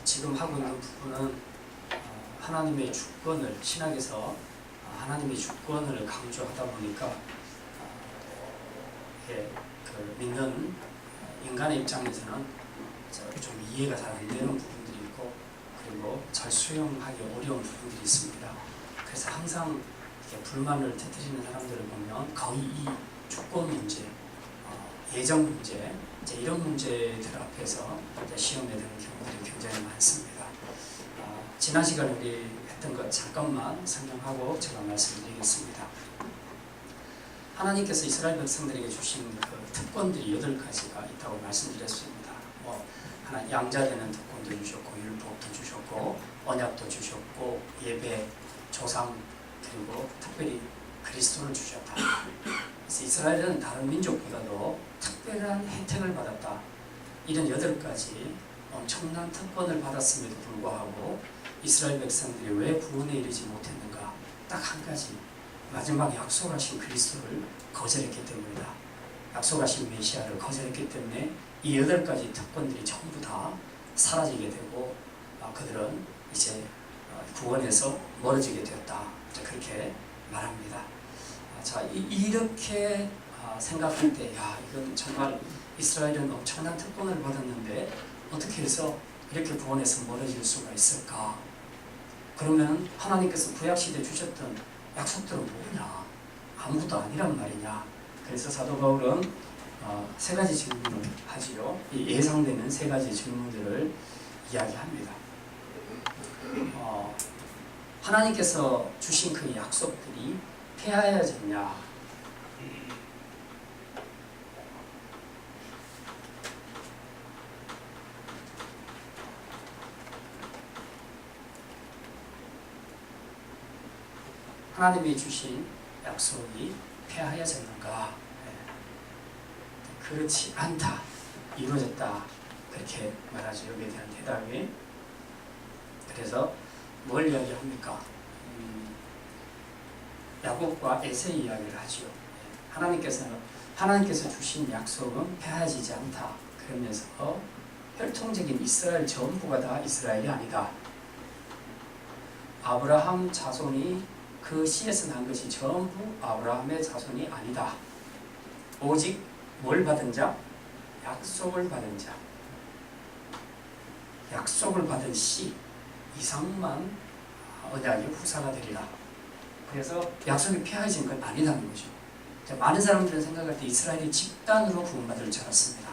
지금 하고 있는 부분은 하나님의 주권을 신학에서 하나님의 주권을 강조하다 보니까 그 믿는 인간의 입장에서는 좀 이해가 잘 안 되는 부분들이 있고 그리고 잘 수용하기 어려운 부분들이 있습니다. 그래서 항상 이렇게 불만을 터뜨리는 사람들을 보면 거의 이 주권 문제, 예정 문제 이런 문제들 앞에서 시험에 드는 경우들이 굉장히 많습니다. 지난 시간에 우리 했던 것 잠깐만 설명하고 제가 말씀드리겠습니다. 하나님께서 이스라엘 백성들에게 주신 그 특권들이 8가지가 있다고 말씀드렸습니다. 하나 양자되는 특권도 주셨고 율법도 주셨고 언약도 주셨고 예배, 조상 그리고 특별히 그리스도를 주셨다. 그래서 이스라엘은 다른 민족보다도 특별한 혜택을 받았다. 이런 8가지 엄청난 특권을 받았음에도 불구하고 이스라엘 백성들이 왜 구원에 이르지 못했는가? 딱 한 가지, 마지막 약속하신 그리스도를 거절했기 때문이다. 약속하신 메시아를 거절했기 때문에 이 8가지 특권들이 전부 다 사라지게 되고 그들은 이제 구원에서 멀어지게 되었다. 그렇게 말합니다. 자, 이렇게 생각할 때 이건 정말 이스라엘은 엄청난 특권을 받았는데 어떻게 해서 이렇게 구원에서 멀어질 수가 있을까? 그러면 하나님께서 구약시대에 주셨던 약속들은 뭐냐? 아무것도 아니란 말이냐? 그래서 사도 바울은 3가지 질문을 하지요. 이 예상되는 3가지 질문들을 이야기합니다. 하나님께서 주신 그 약속들이 폐하여졌냐? 하나님이 주신 약속이 폐하여졌는가? 그렇지 않다. 이루어졌다. 그렇게 말하죠. 여기에 대한 대답이. 그래서 뭘 이야기합니까? 야곱과 에세 이야기를 하죠. 하나님께서 주신 약속은 폐하지지 않다. 그러면서 혈통적인 이스라엘 전부가 다 이스라엘이 아니다. 아브라함 자손이 그 씨에서 난 것이 전부 아브라함의 자손이 아니다. 오직 뭘 받은 자? 약속을 받은 자. 약속을 받은 씨 이상만 언약의 후사가 되리라. 그래서 약속이 폐하해진 건 아니라는 거죠. 많은 사람들은 생각할 때 이스라엘이 집단으로 구원받을 줄 알았습니다.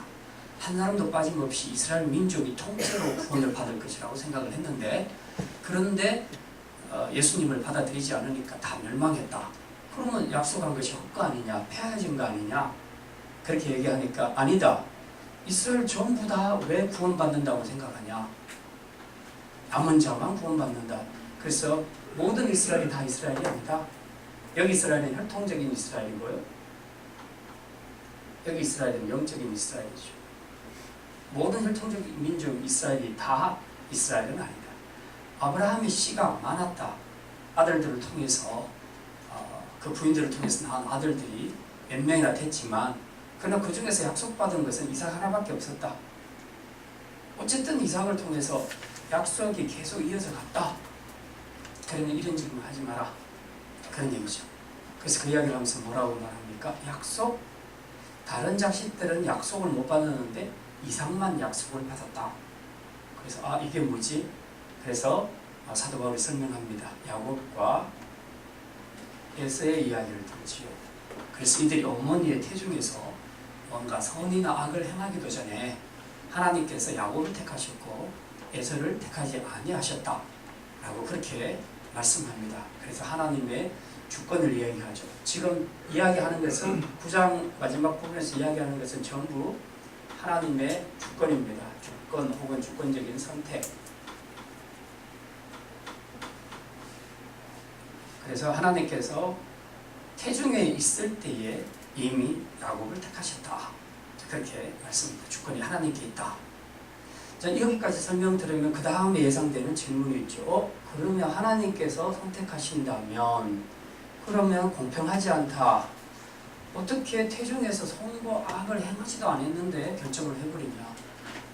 한 사람도 빠짐없이 이스라엘 민족이 통째로 구원을 받을 것이라고 생각을 했는데 그런데 예수님을 받아들이지 않으니까 다 멸망했다. 그러면 약속한 것이 헛거 아니냐? 폐하해진 거 아니냐? 그렇게 얘기하니까 아니다. 이스라엘 전부 다 왜 구원받는다고 생각하냐? 남은 자만 구원받는다. 그래서 모든 이스라엘이 다 이스라엘이 아니다. 여기 이스라엘은 혈통적인 이스라엘이고요. 여기 이스라엘은 영적인 이스라엘이죠. 모든 혈통적인 민족 이스라엘이 다 이스라엘은 아니다. 아브라함의 씨가 많았다. 아들들을 통해서 그 부인들을 통해서 낳은 아들들이 몇 명이나 됐지만 그러나 그 중에서 약속받은 것은 이삭 하나밖에 없었다. 어쨌든 이삭을 통해서 약속이 계속 이어져 갔다. 그러면 이런 질문을 하지 마라. 그런 얘기죠. 그래서 그 이야기를 하면서 뭐라고 말합니까? 약속? 다른 자식들은 약속을 못 받았는데 이삭만 약속을 받았다. 그래서 이게 뭐지? 그래서 사도 바울이 설명합니다. 야곱과 에서의 이야기를 들지요. 그래서 이들이 어머니의 태중에서 뭔가 선이나 악을 행하기도 전에 하나님께서 야곱을 택하셨고 에서를 택하지 아니하셨다 라고 그렇게 말씀합니다. 그래서 하나님의 주권을 이야기하죠. 지금 이야기하는 것은 9장 마지막 부분에서 이야기하는 것은 전부 하나님의 주권입니다. 주권 혹은 주권적인 선택. 그래서 하나님께서 태중에 있을 때에 이미 야곱을 택하셨다. 그렇게 말씀합니다. 주권이 하나님께 있다. 자, 여기까지 설명 들으면 그 다음에 예상되는 질문이 있죠. 그러면 하나님께서 선택하신다면 그러면 공평하지 않다. 어떻게 태중에서 선과 악을 행하지도 않았는데 결정을 해버리냐.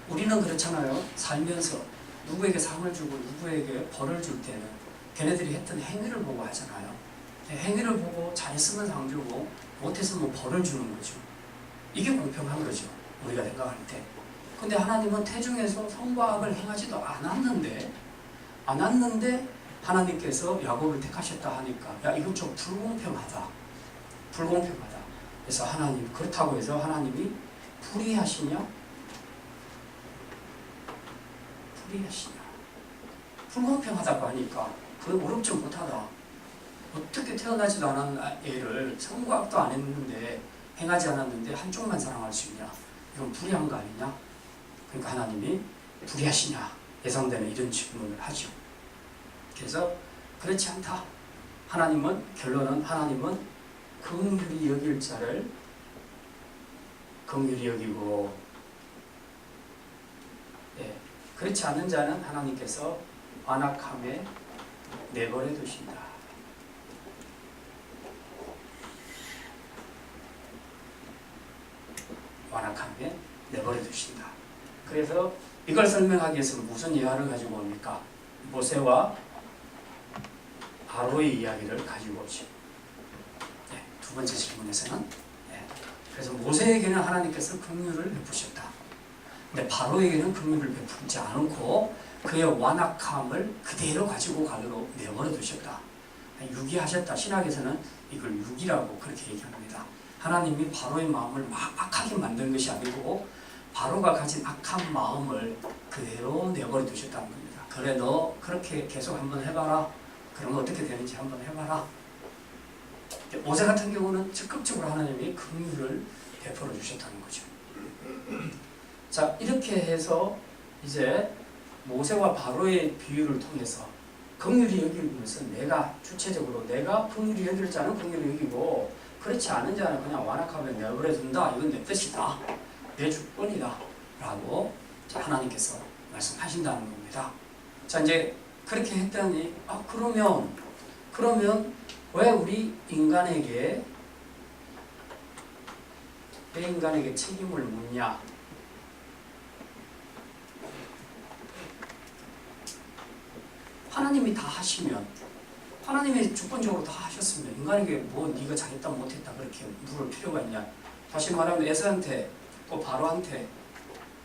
우리는 그렇잖아요. 살면서 누구에게 상을 주고 누구에게 벌을 줄 때는 걔네들이 했던 행위를 보고 하잖아요. 행위를 보고 잘했으면 상 주고 못했으면 벌을 주는 거죠. 이게 공평한 거죠. 우리가 생각할 때. 근데 하나님은 태중에서 선과 악을 행하지도 않았는데 하나님께서 야곱을 택하셨다 하니까 야 이건 좀 불공평하다. 그래서 하나님 그렇다고 해서 하나님이 불의하시냐? 불공평하다고 하니까 그게 어렵지 못하다. 어떻게 태어나지도 않은 애를 선과 악도 안 했는데 행하지 않았는데 한쪽만 사랑할 수 있냐? 이건 불의한 거 아니냐? 그러니까 하나님이 불의하시냐? 예상되는 이런 질문을 하죠. 그래서 그렇지 않다. 결론은 하나님은 긍휼히 여길 자를 긍휼히 여기고 그렇지 않은 자는 하나님께서 완악함에 내버려 두신다. 완악함에 내버려 두신다. 그래서 이걸 설명하기 위해서 무슨 예화를 가지고 옵니까? 모세와 바로의 이야기를 가지고 오죠. 두 번째 질문에서는 그래서 모세에게는 하나님께서 긍휼을 베푸셨다. 근데 바로에게는 긍휼을 베풀지 않고 그의 완악함을 그대로 가지고 가도록 내버려 두셨다. 유기하셨다. 신학에서는 이걸 유기라고 그렇게 얘기합니다. 하나님이 바로의 마음을 막 악하게 만든 것이 아니고 바로가 가진 악한 마음을 그대로 내버려 두셨다는 겁니다. 그래 너 그렇게 계속 한번 해봐라. 그러면 어떻게 되는지 한번 해봐라. 모세 같은 경우는 적극적으로 하나님이 긍휼을 베풀어 주셨다는 거죠. 자 이렇게 해서 이제 모세와 바로의 비유를 통해서 긍휼히 여기는 것은 내가 주체적으로 내가 긍휼히 여길 자는 긍휼히 여기고 그렇지 않은 자는 그냥 완악하게 내버려 둔다. 이건 내 뜻이다. 내 주권이다. 라고 하나님께서 말씀하신다는 겁니다. 자 이제 그렇게 했더니 그러면 왜 우리 인간에게 책임을 묻냐? 하나님이 다 하시면 하나님이 주권적으로 다 하셨으면 인간에게 뭐 네가 잘했다 못했다 그렇게 물을 필요가 있냐? 다시 말하면 에서한테 또 바로한테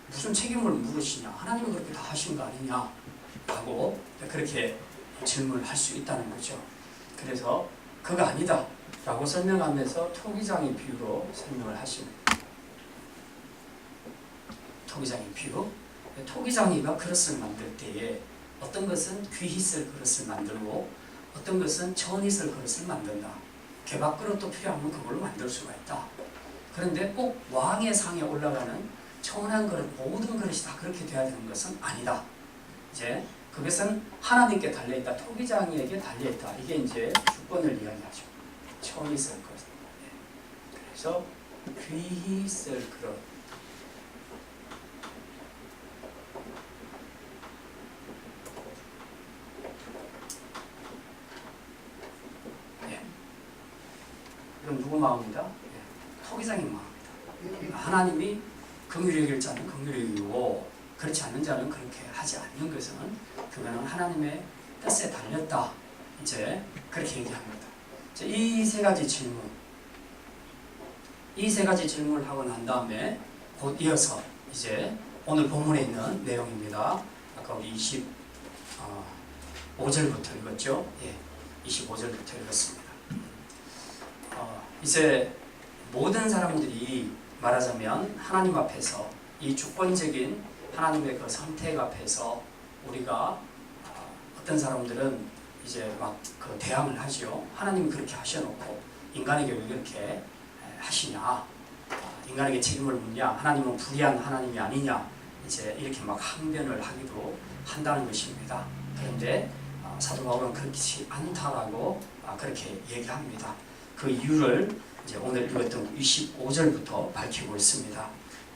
무슨 책임을 물으시냐? 하나님은 그렇게 다 하신 거 아니냐? 라고 그렇게 질문을 할 수 있다는 거죠. 그래서 그거 아니다 라고 설명하면서 토기장의 비유로 설명을 하십니다. 토기장의 비유. 토기장이가 그릇을 만들 때에 어떤 것은 귀히 쓸 그릇을 만들고 어떤 것은 천히 쓸 그릇을 만든다. 개밥그릇도 필요하면 그걸로 만들 수가 있다. 그런데 꼭 왕의 상에 올라가는 천한 그릇, 모든 그릇이 다 그렇게 돼야 되는 것은 아니다. 이제 그것은 하나님께 달려있다. 토기장이에게 달려있다. 이게 이제 주권을 이야기하죠. 천히 쓸 그릇. 그래서 귀히 쓸 그릇. 이건 누구 마음이다? 토기장의 마음이다. 하나님이 긍휼히 여길 자는 긍휼히 여기고 그렇지 않는 자는 그렇게 하지 않는 것은 그거는 하나님의 뜻에 달렸다. 이제 그렇게 얘기합니다. 이 세 가지 질문을 하고 난 다음에 곧 이어서 이제 오늘 본문에 있는 내용입니다. 아까 우리 25절부터 읽었죠? 25절부터 읽었습니다. 이제 모든 사람들이 말하자면 하나님 앞에서 이 주권적인 하나님의 그 선택 앞에서 우리가 어떤 사람들은 이제 막 그 대항을 하죠. 하나님이 그렇게 하셔놓고 인간에게 왜 그렇게 하시냐? 인간에게 책임을 묻냐? 하나님은 불의한 하나님이 아니냐? 이제 이렇게 막 항변을 하기도 한다는 것입니다. 그런데 사도 바울은 그렇지 않다라고 그렇게 얘기합니다. 그 이유를 이제 오늘 읽었던 25절부터 밝히고 있습니다.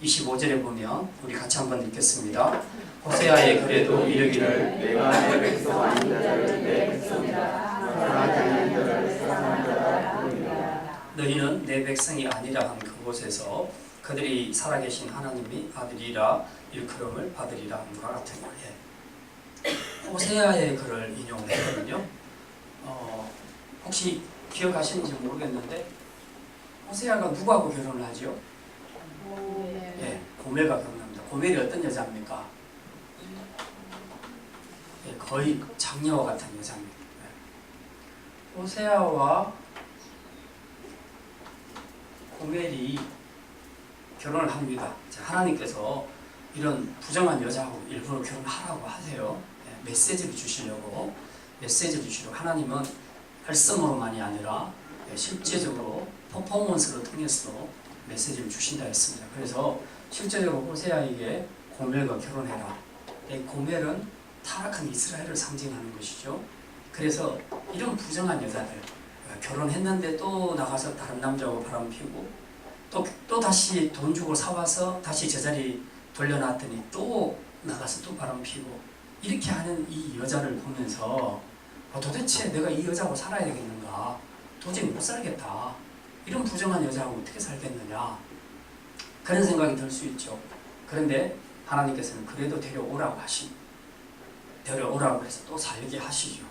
25절에 보면 우리 같이 한번 읽겠습니다. 호세아에 그래도 이르기를 내가 내 백성 아닌 자를 내 백성이라 사랑하지 않는 자를 사랑하는 자라 부르리라. 너희는 내 백성이 아니라 한 그곳에서 그들이 살아계신 하나님이 아들이라 일컬음을 받으리라 함과 같으니 호세아의 글을 인용을 했거든요. 혹시 기억하시는지 모르겠는데 호세아가 누구하고 결혼을 하죠? 예, 고멜과 결혼합니다. 고멜이 어떤 여자입니까? 예, 거의 장녀와 같은 여자입니다. 예. 호세아와 고멜이 결혼을 합니다. 자, 하나님께서 이런 부정한 여자하고 일부러 결혼하라고 하세요. 예, 메시지를 주시려고 하나님은 말씀으로만이 아니라 예, 실제적으로 퍼포먼스를 통해서 메시지를 주신다 했습니다. 그래서 실제적으로 호세아에게 고멜과 결혼해라. 이 고멜은 타락한 이스라엘을 상징하는 것이죠. 그래서 이런 부정한 여자들 결혼했는데 또 나가서 다른 남자하고 바람 피우고 또 다시 돈 주고 사와서 다시 제자리 돌려놨더니 또 나가서 또 바람 피우고 이렇게 하는 이 여자를 보면서 도대체 내가 이 여자하고 살아야 되겠는가? 도저히 못 살겠다. 이런 부정한 여자하고 어떻게 살겠느냐? 그런 생각이 들 수 있죠. 그런데 하나님께서는 그래도 데려오라고 해서 또 살게 하시죠.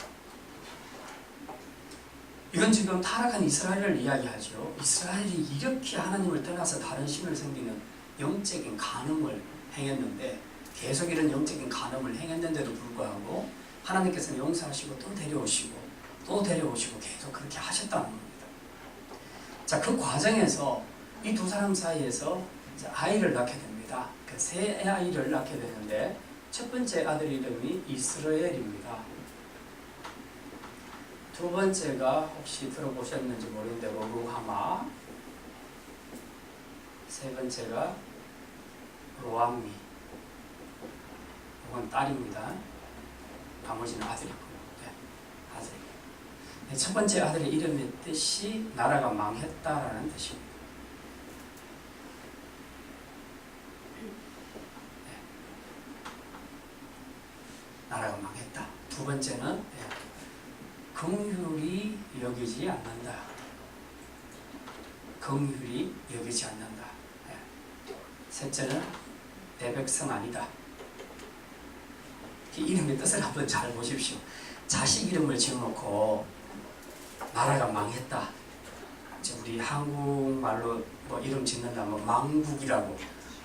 이건 지금 타락한 이스라엘을 이야기하죠. 이스라엘이 이렇게 하나님을 떠나서 다른 신을 섬기는 영적인 간음을 행했는데 계속 이런 영적인 간음을 행했는데도 불구하고 하나님께서는 용서하시고 또 데려오시고 계속 그렇게 하셨다는 겁니다. 자, 그 과정에서 이 두 사람 사이에서 이제 아이를 낳게 됩니다. 그 세 아이를 낳게 되는데 첫 번째 아들 이름이 이스라엘입니다. 두 번째가 혹시 들어보셨는지 모르는데 로루하마, 세 번째가 로암미. 이건 딸입니다. 나머지는 아들이고요. 네, 아들. 네, 첫 번째 아들의 이름의 뜻이 나라가 망했다라는 뜻입니다. 네. 나라가 망했다. 두 번째는 긍휼히 여기지 않는다. 긍휼히 여기지 않는다. 셋째는 내 백성 아니다. 이 이름의 뜻을 한번 잘 보십시오. 자식 이름을 지어놓고 나라가 망했다. 이제 우리 한국말로 뭐 이름 짓는다면 망국이라고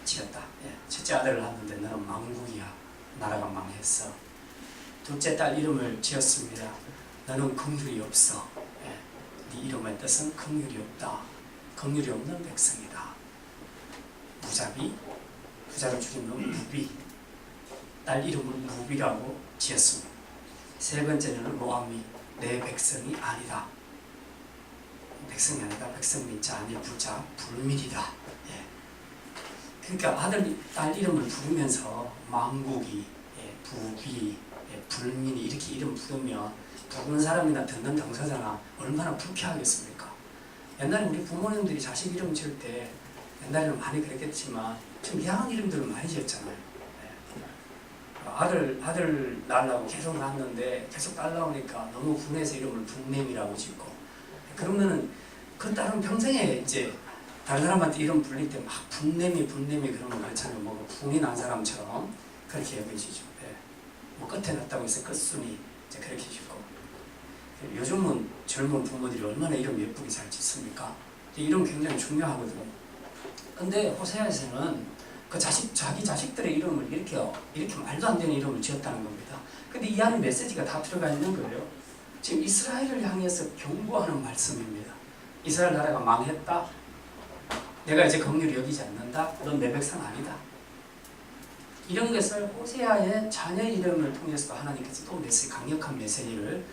지었다. 첫째 아들을 낳았는데 너는 망국이야. 나라가 망했어. 둘째 딸 이름을 지었습니다. 너는 긍휼이 없어. 네 이름의 뜻은 긍휼이 없다. 긍휼이 없는 백성이다. 무자비, 부자를 줄이면 무비. 딸 이름을 무비라고 지었습니다. 세 번째는 로암미, 내 백성이 아니다. 백성이 아니다. 백성 민자 아니 부자, 불민이다. 그러니까 아들, 딸 이름을 부르면서 망국이, 부비, 불민이 이렇게 이름 부르면 부르는 사람이나 듣는 당사자나 얼마나 불쾌하겠습니까? 옛날에 우리 부모님들이 자식 이름 지을 때 옛날에는 많이 그랬겠지만 좀 이상한 이름들을 많이 지었잖아요. 아들 낳으려고 계속 낳았는데 계속 딸 나오니까 너무 분해서 이름을 분냄이라고 짓고 그러면은 그 딸은 평생에 이제 다른 사람한테 이름 불릴 때 막 분냄이 그러면 그렇잖아요. 뭐 분이 난 사람처럼 그렇게 여겨지죠. 뭐 끝에 났다고 해서 끝순이 이제 그렇게 짓고 요즘은 젊은 부모들이 얼마나 이름 예쁘게 잘 짓습니까? 이름 굉장히 중요하거든요. 근데 호세아에서는 그 자기 자식들의 이름을 이렇게 말도 안 되는 이름을 지었다는 겁니다. 근데 이 안에 메시지가 다 들어가 있는 거예요. 지금 이스라엘을 향해서 경고하는 말씀입니다. 이스라엘 나라가 망했다. 내가 이제 긍휼히 여기지 않는다. 넌 내 백성 아니다. 이런 것을 호세아의 자녀 이름을 통해서 하나님께서 또 강력한 메시지를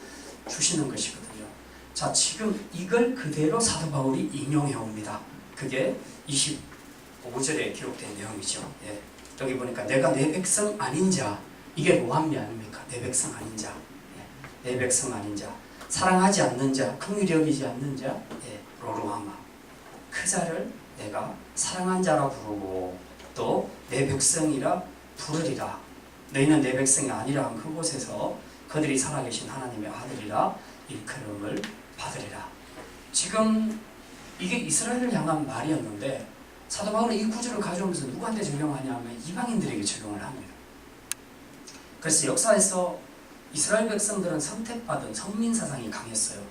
주시는 것이거든요. 자, 지금 이걸 그대로 사도 바울이 인용해 옵니다. 그게 25절에 기록된 내용이죠. 여기 보니까 내가 내 백성 아닌 자, 이게 로암미 아닙니까? 내 백성 아닌 자, 내 백성 아닌 자, 사랑하지 않는 자, 긍휼히 여기지 않는 자, 로루하마. 그 자를 내가 사랑한 자라 부르고 또 내 백성이라 부르리라. 너희는 내 백성이 아니라 한 그곳에서 그들이 살아계신 하나님의 아들이라 일컬음을 받으리라. 지금 이게 이스라엘을 향한 말이었는데 사도 바울은 이 구절을 가져오면서 누구한테 적용하냐 하면 이방인들에게 적용을 합니다. 그래서 역사에서 이스라엘 백성들은 선택받은 선민 사상이 강했어요.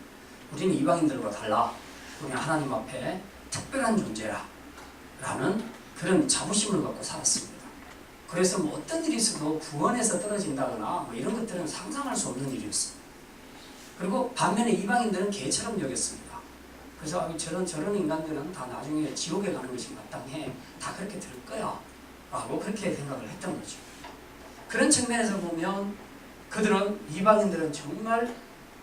우리는 이방인들과 달라. 우리는 하나님 앞에 특별한 존재라 라는 그런 자부심을 갖고 살았습니다. 그래서 뭐 어떤 일이 있어도 구원에서 떨어진다거나 뭐 이런 것들은 상상할 수 없는 일이었습니다. 그리고 반면에 이방인들은 개처럼 여겼습니다. 그래서 저런 인간들은 다 나중에 지옥에 가는 것이 마땅해. 다 그렇게 될 거야 라고 그렇게 생각을 했던 거죠. 그런 측면에서 보면 그들은, 이방인들은 정말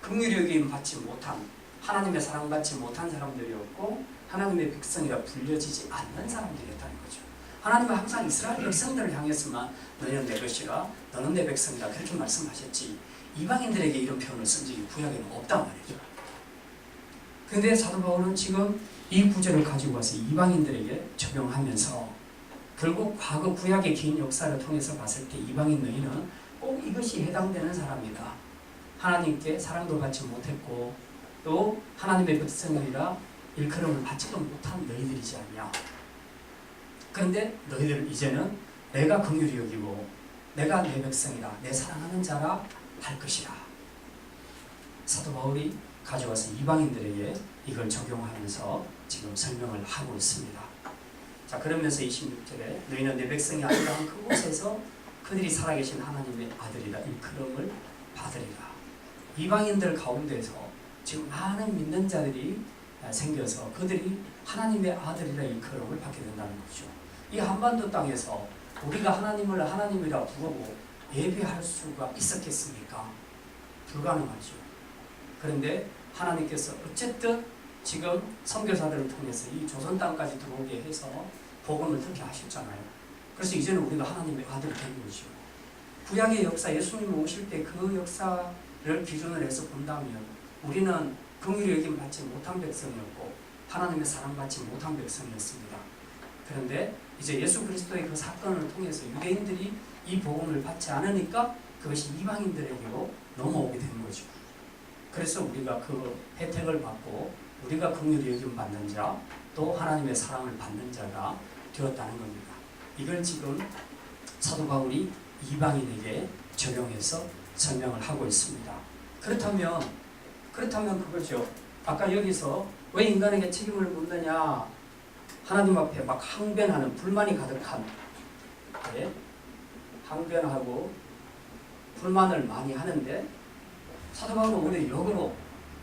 긍휼히 여김 받지 못한, 하나님의 사랑받지 못한 사람들이었고 하나님의 백성이라 불려지지 않는 사람들이었다는 거죠. 하나님은 항상 이스라엘 백성들을 향해서만 너희는 내 것이라, 너는 내 백성이다 그렇게 말씀하셨지, 이방인들에게 이런 표현을 쓴 적이 구약에는 없단 말이죠. 그런데 사도 바울은 지금 이 구절을 가지고 와서 이방인들에게 적용하면서 결국 과거 구약의 긴 역사를 통해서 봤을 때 이방인 너희는 꼭 이것이 해당되는 사람이다. 하나님께 사랑도 받지 못했고 또 하나님의 백성이라 일컬음을 받지도 못한 너희들이지 않냐. 그런데 너희들 이제는 내가 긍휼히 여기고 내가 내 백성이라, 내 사랑하는 자라 할 것이라. 사도 바울이 가져와서 이방인들에게 이걸 적용하면서 지금 설명을 하고 있습니다. 자, 그러면서 26절에 너희는 내 백성이 아니라 그곳에서 그들이 살아계신 하나님의 아들이라 일컬음을 받으리라. 이방인들 가운데서 지금 많은 믿는 자들이 생겨서 그들이 하나님의 아들이라 일컬음을 받게 된다는 거죠. 이 한반도 땅에서 우리가 하나님을 하나님이라 부르고 예배할 수가 있었겠습니까? 불가능하죠. 그런데 하나님께서 어쨌든 지금 선교사들을 통해서 이 조선 땅까지 들어오게 해서 복음을 듣게 하셨잖아요. 그래서 이제는 우리가 하나님의 아들이 된 거죠. 구약의 역사, 예수님 오실 때 그 역사를 기준으로 해서 본다면 우리는 긍휼히 여김 받지 못한 백성이었고 하나님의 사랑받지 못한 백성이었습니다. 그런데 이제 예수 그리스도의 그 사건을 통해서 유대인들이 이 복음을 받지 않으니까 그것이 이방인들에게로 넘어오게 된 거죠. 그래서 우리가 그 혜택을 받고 우리가 긍휼히 여김 받는 자, 또 하나님의 사랑을 받는 자가 되었다는 겁니다. 이걸 지금 사도 바울이 이방인에게 적용해서 설명을 하고 있습니다. 그렇다면 그거죠. 아까 여기서 왜 인간에게 책임을 묻느냐, 하나님 앞에 막 항변하는, 불만이 가득한, 항변하고 불만을 많이 하는데 사도 바울은 오히려 역으로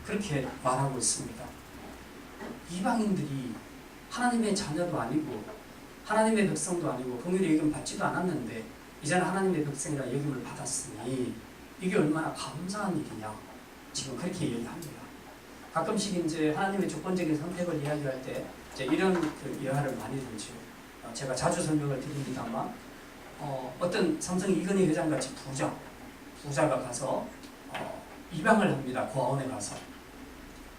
그렇게 말하고 있습니다. 이방인들이 하나님의 자녀도 아니고 하나님의 백성도 아니고 긍휼히 여김 받지도 않았는데 이제는 하나님의 백성이라 여김을 받았으니 이게 얼마나 감사한 일이냐, 지금 그렇게 얘기합니다. 가끔씩 이제 하나님의 조건적인 선택을 이야기할 때 이제 이런 그 예화를 많이 들죠. 제가 자주 설명을 드립니다만 어떤 삼성 이건희 회장같이 부자가 가서 입양을 합니다. 고아원에 가서.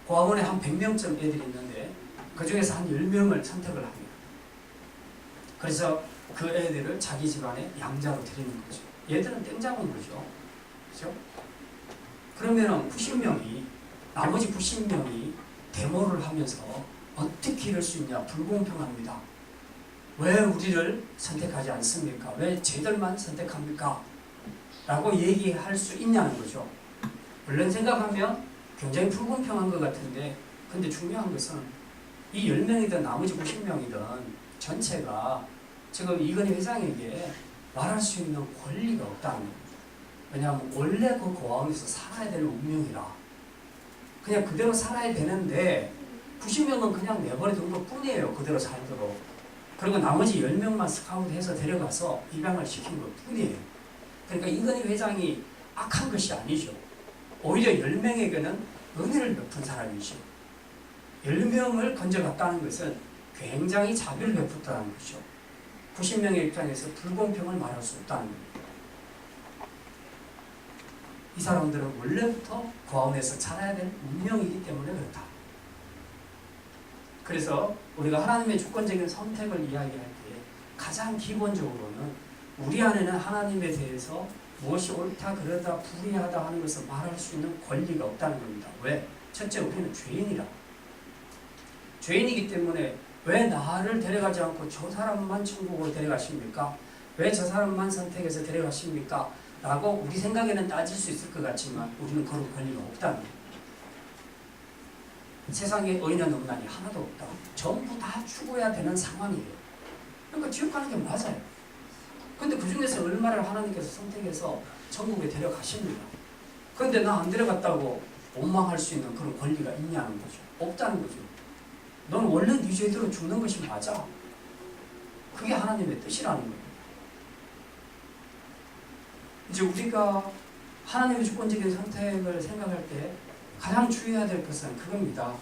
고아원에 한 100명쯤 애들이 있는데 그 중에서 한 10명을 선택을 합니다. 그래서 그 애들을 자기 집안에 양자로 드리는 거죠. 얘들은 땡잡은 거죠. 그렇죠? 그러면 90명이, 나머지 90명이 데모를 하면서 어떻게 이럴 수 있냐, 불공평합니다. 왜 우리를 선택하지 않습니까? 왜 쟤들만 선택합니까? 라고 얘기할 수 있냐는 거죠. 물론 생각하면 굉장히 불공평한 것 같은데, 근데 중요한 것은 이 10명이든 나머지 90명이든 전체가 지금 이건희 회장에게 말할 수 있는 권리가 없다는 겁니다. 왜냐하면 원래 그 고아원에서 살아야 될 운명이라 그냥 그대로 살아야 되는데 90명은 그냥 내버려둔 것 뿐이에요. 그대로 살도록. 그리고 나머지 10명만 스카우트해서 데려가서 입양을 시킨 것 뿐이에요. 그러니까 이건희 회장이 악한 것이 아니죠. 오히려 10명에게는 은혜를 베푼 사람이죠. 10명을 건져갔다는 것은 굉장히 자비를 베풀었다는 것이죠. 90명의 입장에서 불공평을 말할 수 없다는 겁니다. 이 사람들은 원래부터 고아원에서 자라야 될 운명이기 때문에 그렇다. 그래서 우리가 하나님의 주권적인 선택을 이야기할 때 가장 기본적으로는 우리 안에는 하나님에 대해서 무엇이 옳다 그러다 불의하다 하는 것을 말할 수 있는 권리가 없다는 겁니다. 왜? 첫째, 우리는 죄인이라. 죄인이기 때문에 왜 나를 데려가지 않고 저 사람만 천국으로 데려가십니까? 왜 저 사람만 선택해서 데려가십니까? 라고 우리 생각에는 따질 수 있을 것 같지만 우리는 그런 권리가 없다는 거예요. 세상에 의인은 없나니 하나도 없다. 전부 다 죽어야 되는 상황이에요. 그러니까 지옥 가는 게 맞아요. 근데 그 중에서 얼마를 하나님께서 선택해서 천국에 데려가십니다. 그런데 나 안 데려갔다고 원망할 수 있는 그런 권리가 있냐는 거죠. 없다는 거죠. 너는 원래 네 죄대로 죽는 것이 맞아. 그게 하나님의 뜻이라는 거예요. 이제 우리가 하나님의 주권적인 선택을 생각할 때 가장 주의해야 될 것은 그겁니다.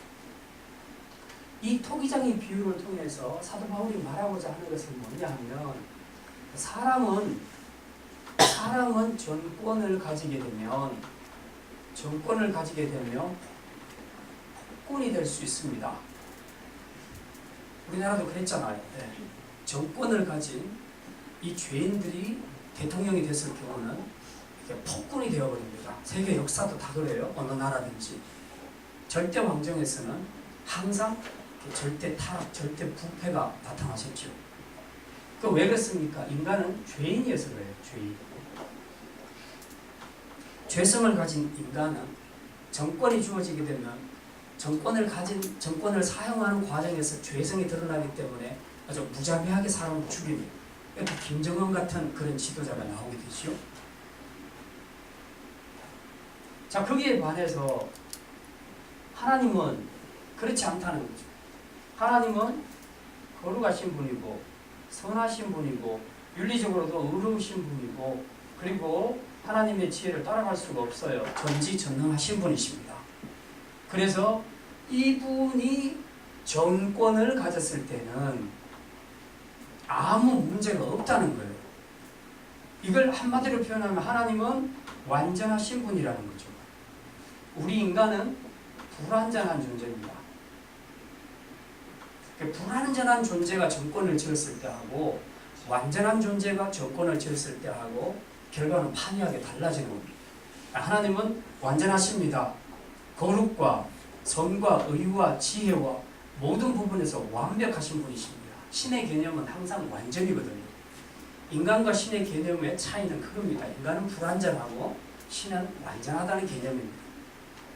이 토기장의 비유를 통해서 사도 바울이 말하고자 하는 것은 뭐냐 하면 사람은 정권을 가지게 되면 폭군이 될 수 있습니다. 우리나라도 그랬잖아요. 네. 정권을 가진 이 죄인들이 대통령이 됐을 경우는 이게 폭군이 되어버립니다. 세계 역사도 다 그래요. 어느 나라든지. 절대 왕정에서는 항상 절대 타락, 절대 부패가 나타나셨죠. 그 왜 그렇습니까? 인간은 죄인이어서 그래요. 죄인. 죄성을 가진 인간은 정권이 주어지게 되면 정권을 사용하는 과정에서 죄성이 드러나기 때문에 아주 무자비하게 사람을 죽입니다. 그러니까 김정은 같은 그런 지도자가 나오게 되죠. 자, 거기에 반해서 하나님은 그렇지 않다는 거죠. 하나님은 거룩하신 분이고 선하신 분이고 윤리적으로도 의로우신 분이고 그리고 하나님의 지혜를 따라갈 수가 없어요. 전지전능하신 분이십니다. 그래서 이분이 정권을 가졌을 때는 아무 문제가 없다는 거예요. 이걸 한마디로 표현하면 하나님은 완전하신 분이라는 거죠. 우리 인간은 불완전한 존재입니다. 불완전한 존재가 정권을 지었을 때 하고 완전한 존재가 정권을 지었을 때 하고 결과는 판이하게 달라지는 겁니다. 하나님은 완전하십니다. 거룩과 선과 의와 지혜와 모든 부분에서 완벽하신 분이십니다. 신의 개념은 항상 완전이거든요. 인간과 신의 개념의 차이는 그겁니다. 인간은 불완전하고 신은 완전하다는 개념입니다.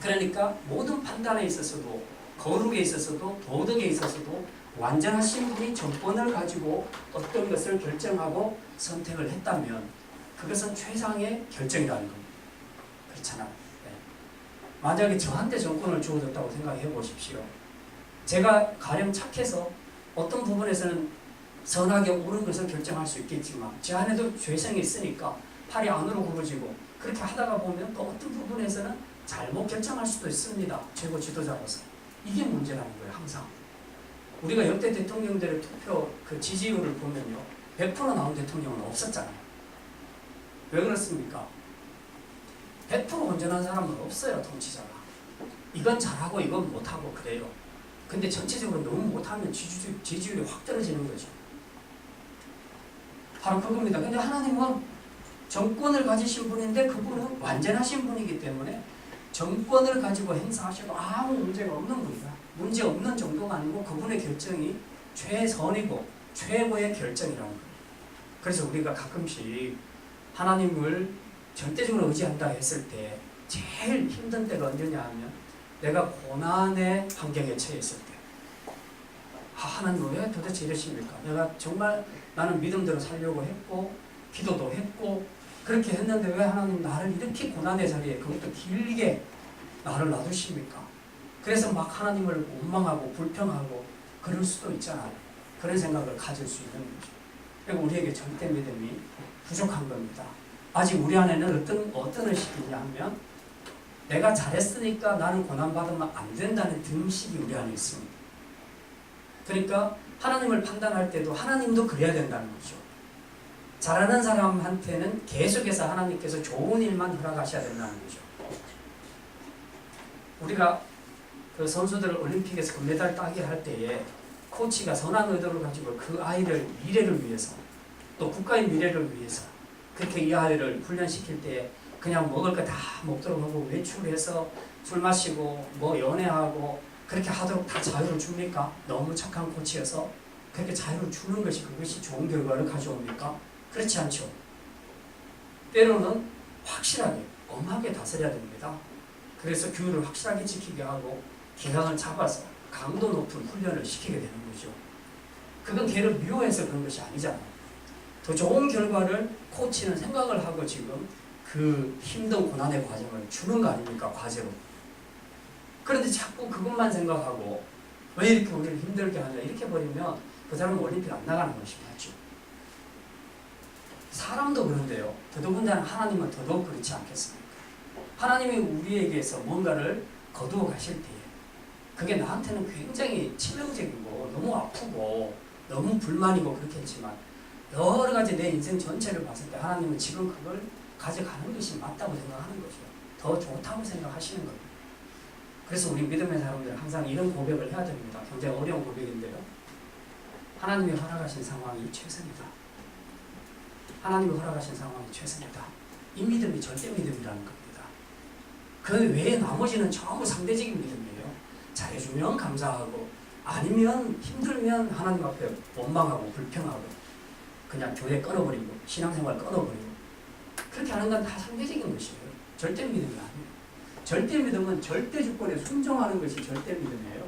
그러니까 모든 판단에 있어서도 거룩에 있어서도 도덕에 있어서도 완전하신 분이 정권을 가지고 어떤 것을 결정하고 선택을 했다면 그것은 최상의 결정이라는 겁니다. 그렇잖아요. 네. 만약에 저한테 정권을 주어졌다고 생각해 보십시오. 제가 가령 착해서 어떤 부분에서는 선하게 옳은 것을 결정할 수 있겠지만 제 안에도 죄성이 있으니까 팔이 안으로 굽어지고 그렇게 하다가 보면 또 어떤 부분에서는 잘못 결정할 수도 있습니다. 최고 지도자로서. 이게 문제라는 거예요. 항상. 우리가 역대 대통령들의 투표 그 지지율을 보면요. 100% 나온 대통령은 없었잖아요. 왜 그렇습니까? 100% 온전한 사람은 없어요. 통치자가. 이건 잘하고 이건 못하고 그래요. 근데 전체적으로 너무 못하면 지지율이 확 떨어지는 거죠. 바로 그겁니다. 근데 하나님은 정권을 가지신 분인데 그분은 완전하신 분이기 때문에 정권을 가지고 행사하셔도 아무 문제가 없는 분이다. 문제 없는 정도가 아니고 그분의 결정이 최선이고 최고의 결정이라는 거예요. 그래서 우리가 가끔씩 하나님을 절대적으로 의지한다 했을 때 제일 힘든 때가 언제냐 하면 내가 고난의 환경에 처했을 때 하나님 왜 도대체 이러십니까? 내가 정말 나는 믿음대로 살려고 했고 기도도 했고 그렇게 했는데 왜 하나님 나를 이렇게 고난의 자리에 그것도 길게 나를 놔두십니까? 그래서 막 하나님을 원망하고 불평하고 그럴 수도 있잖아요. 그런 생각을 가질 수 있는 거죠. 그리고 우리에게 절대 믿음이 부족한 겁니다. 아직 우리 안에는 어떤 의식이 있냐 하면 내가 잘했으니까 나는 고난받으면 안 된다는 등식이 우리 안에 있습니다. 그러니까 하나님을 판단할 때도 하나님도 그래야 된다는 거죠. 잘하는 사람한테는 계속해서 하나님께서 좋은 일만 허락하셔야 된다는 거죠. 우리가 그 선수들 올림픽에서 금메달 따기를 할 때에 코치가 선한 의도를 가지고 그 아이를 미래를 위해서 또 국가의 미래를 위해서 그렇게 이 아이를 훈련시킬 때 그냥 먹을 거 다 먹도록 하고 외출해서 술 마시고 뭐 연애하고 그렇게 하도록 다 자유를 줍니까? 너무 착한 코치여서 그렇게 자유를 주는 것이 그것이 좋은 결과를 가져옵니까? 그렇지 않죠. 때로는 확실하게 엄하게 다스려야 됩니다. 그래서 규율을 확실하게 지키게 하고 기강을 잡아서 강도 높은 훈련을 시키게 되는 거죠. 그건 걔를 미워해서 그런 것이 아니잖아요. 더 좋은 결과를 코치는 생각을 하고 지금 그 힘든 고난의 과정을 주는 거 아닙니까? 과제로. 그런데 자꾸 그것만 생각하고 왜 이렇게 우리를 힘들게 하냐 이렇게 버리면 그 사람은 올림픽 안 나가는 것이 맞죠. 사람도 그런데요. 더더군다나 하나님은 더더욱 그렇지 않겠습니까? 하나님이 우리에게서 뭔가를 거두어 가실 때에 그게 나한테는 굉장히 치명적이고 너무 아프고 너무 불만이고 그렇겠지만 여러 가지 내 인생 전체를 봤을 때 하나님은 지금 그걸 가져가는 것이 맞다고 생각하는 거죠. 더 좋다고 생각하시는 거예요. 그래서 우리 믿음의 사람들은 항상 이런 고백을 해야 됩니다. 굉장히 어려운 고백인데요. 하나님이 허락하신 상황이 최선이다. 하나님이 허락하신 상황이 최선이다. 이 믿음이 절대 믿음이라는 겁니다. 그 외에 나머지는 전부 상대적인 믿음이에요. 잘해주면 감사하고 아니면 힘들면 하나님 앞에 원망하고 불평하고 그냥 교회 끊어버리고 신앙생활 끊어버리고 그렇게 하는 건 다 상대적인 것이에요. 절대 믿음이 아니에요. 절대 믿음은 절대 주권에 순종하는 것이 절대 믿음이에요.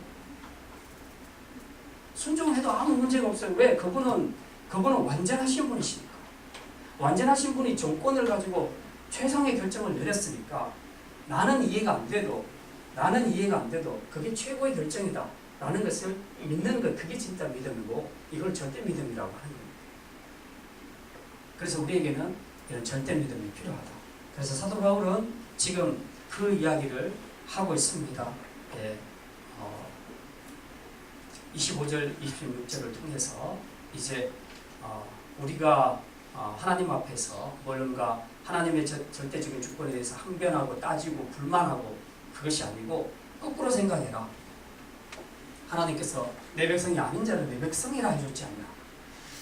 순종해도 아무 문제가 없어요. 왜? 그분은 완전하신 분이시니까. 완전하신 분이 정권을 가지고 최상의 결정을 내렸으니까 나는 이해가 안 돼도 그게 최고의 결정이다 라는 것을 믿는 것, 그게 진짜 믿음이고 이걸 절대 믿음이라고 하는 겁니다. 그래서 우리에게는 이런 절대 믿음이 필요하다. 그래서 사도 바울은 지금 그 이야기를 하고 있습니다. 25절, 26절을 통해서 이제 우리가 하나님 앞에서 뭔가 하나님의 절대적인 주권에 대해서 항변하고 따지고 불만하고 그것이 아니고 거꾸로 생각해라. 하나님께서 내 백성이 아닌 자를 내 백성이라 해줬지 않나.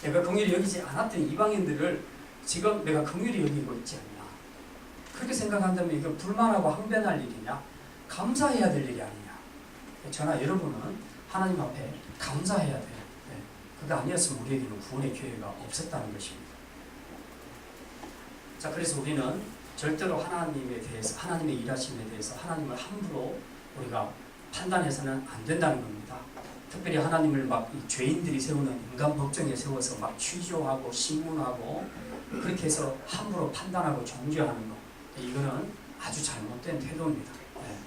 내가 긍휼히 여기지 않았던 이방인들을 지금 내가 긍휼히 여기고 있지 않나. 그렇게 생각한다면 이거 불만하고 항변할 일이냐? 감사해야 될 일이 아니냐. 저나 여러분은 하나님 앞에 감사해야 돼요. 네. 그게 아니었으면 우리에게는 구원의 기회가 없었다는 것입니다. 자, 그래서 우리는 절대로 하나님에 대해서, 하나님의 일하심에 대해서 하나님을 함부로 우리가 판단해서는 안 된다는 겁니다. 특별히 하나님을 막 죄인들이 세우는 인간 법정에 세워서 막 취조하고 신문하고 그렇게 해서 함부로 판단하고 정죄하는 것, 이거는 아주 잘못된 태도입니다. 네.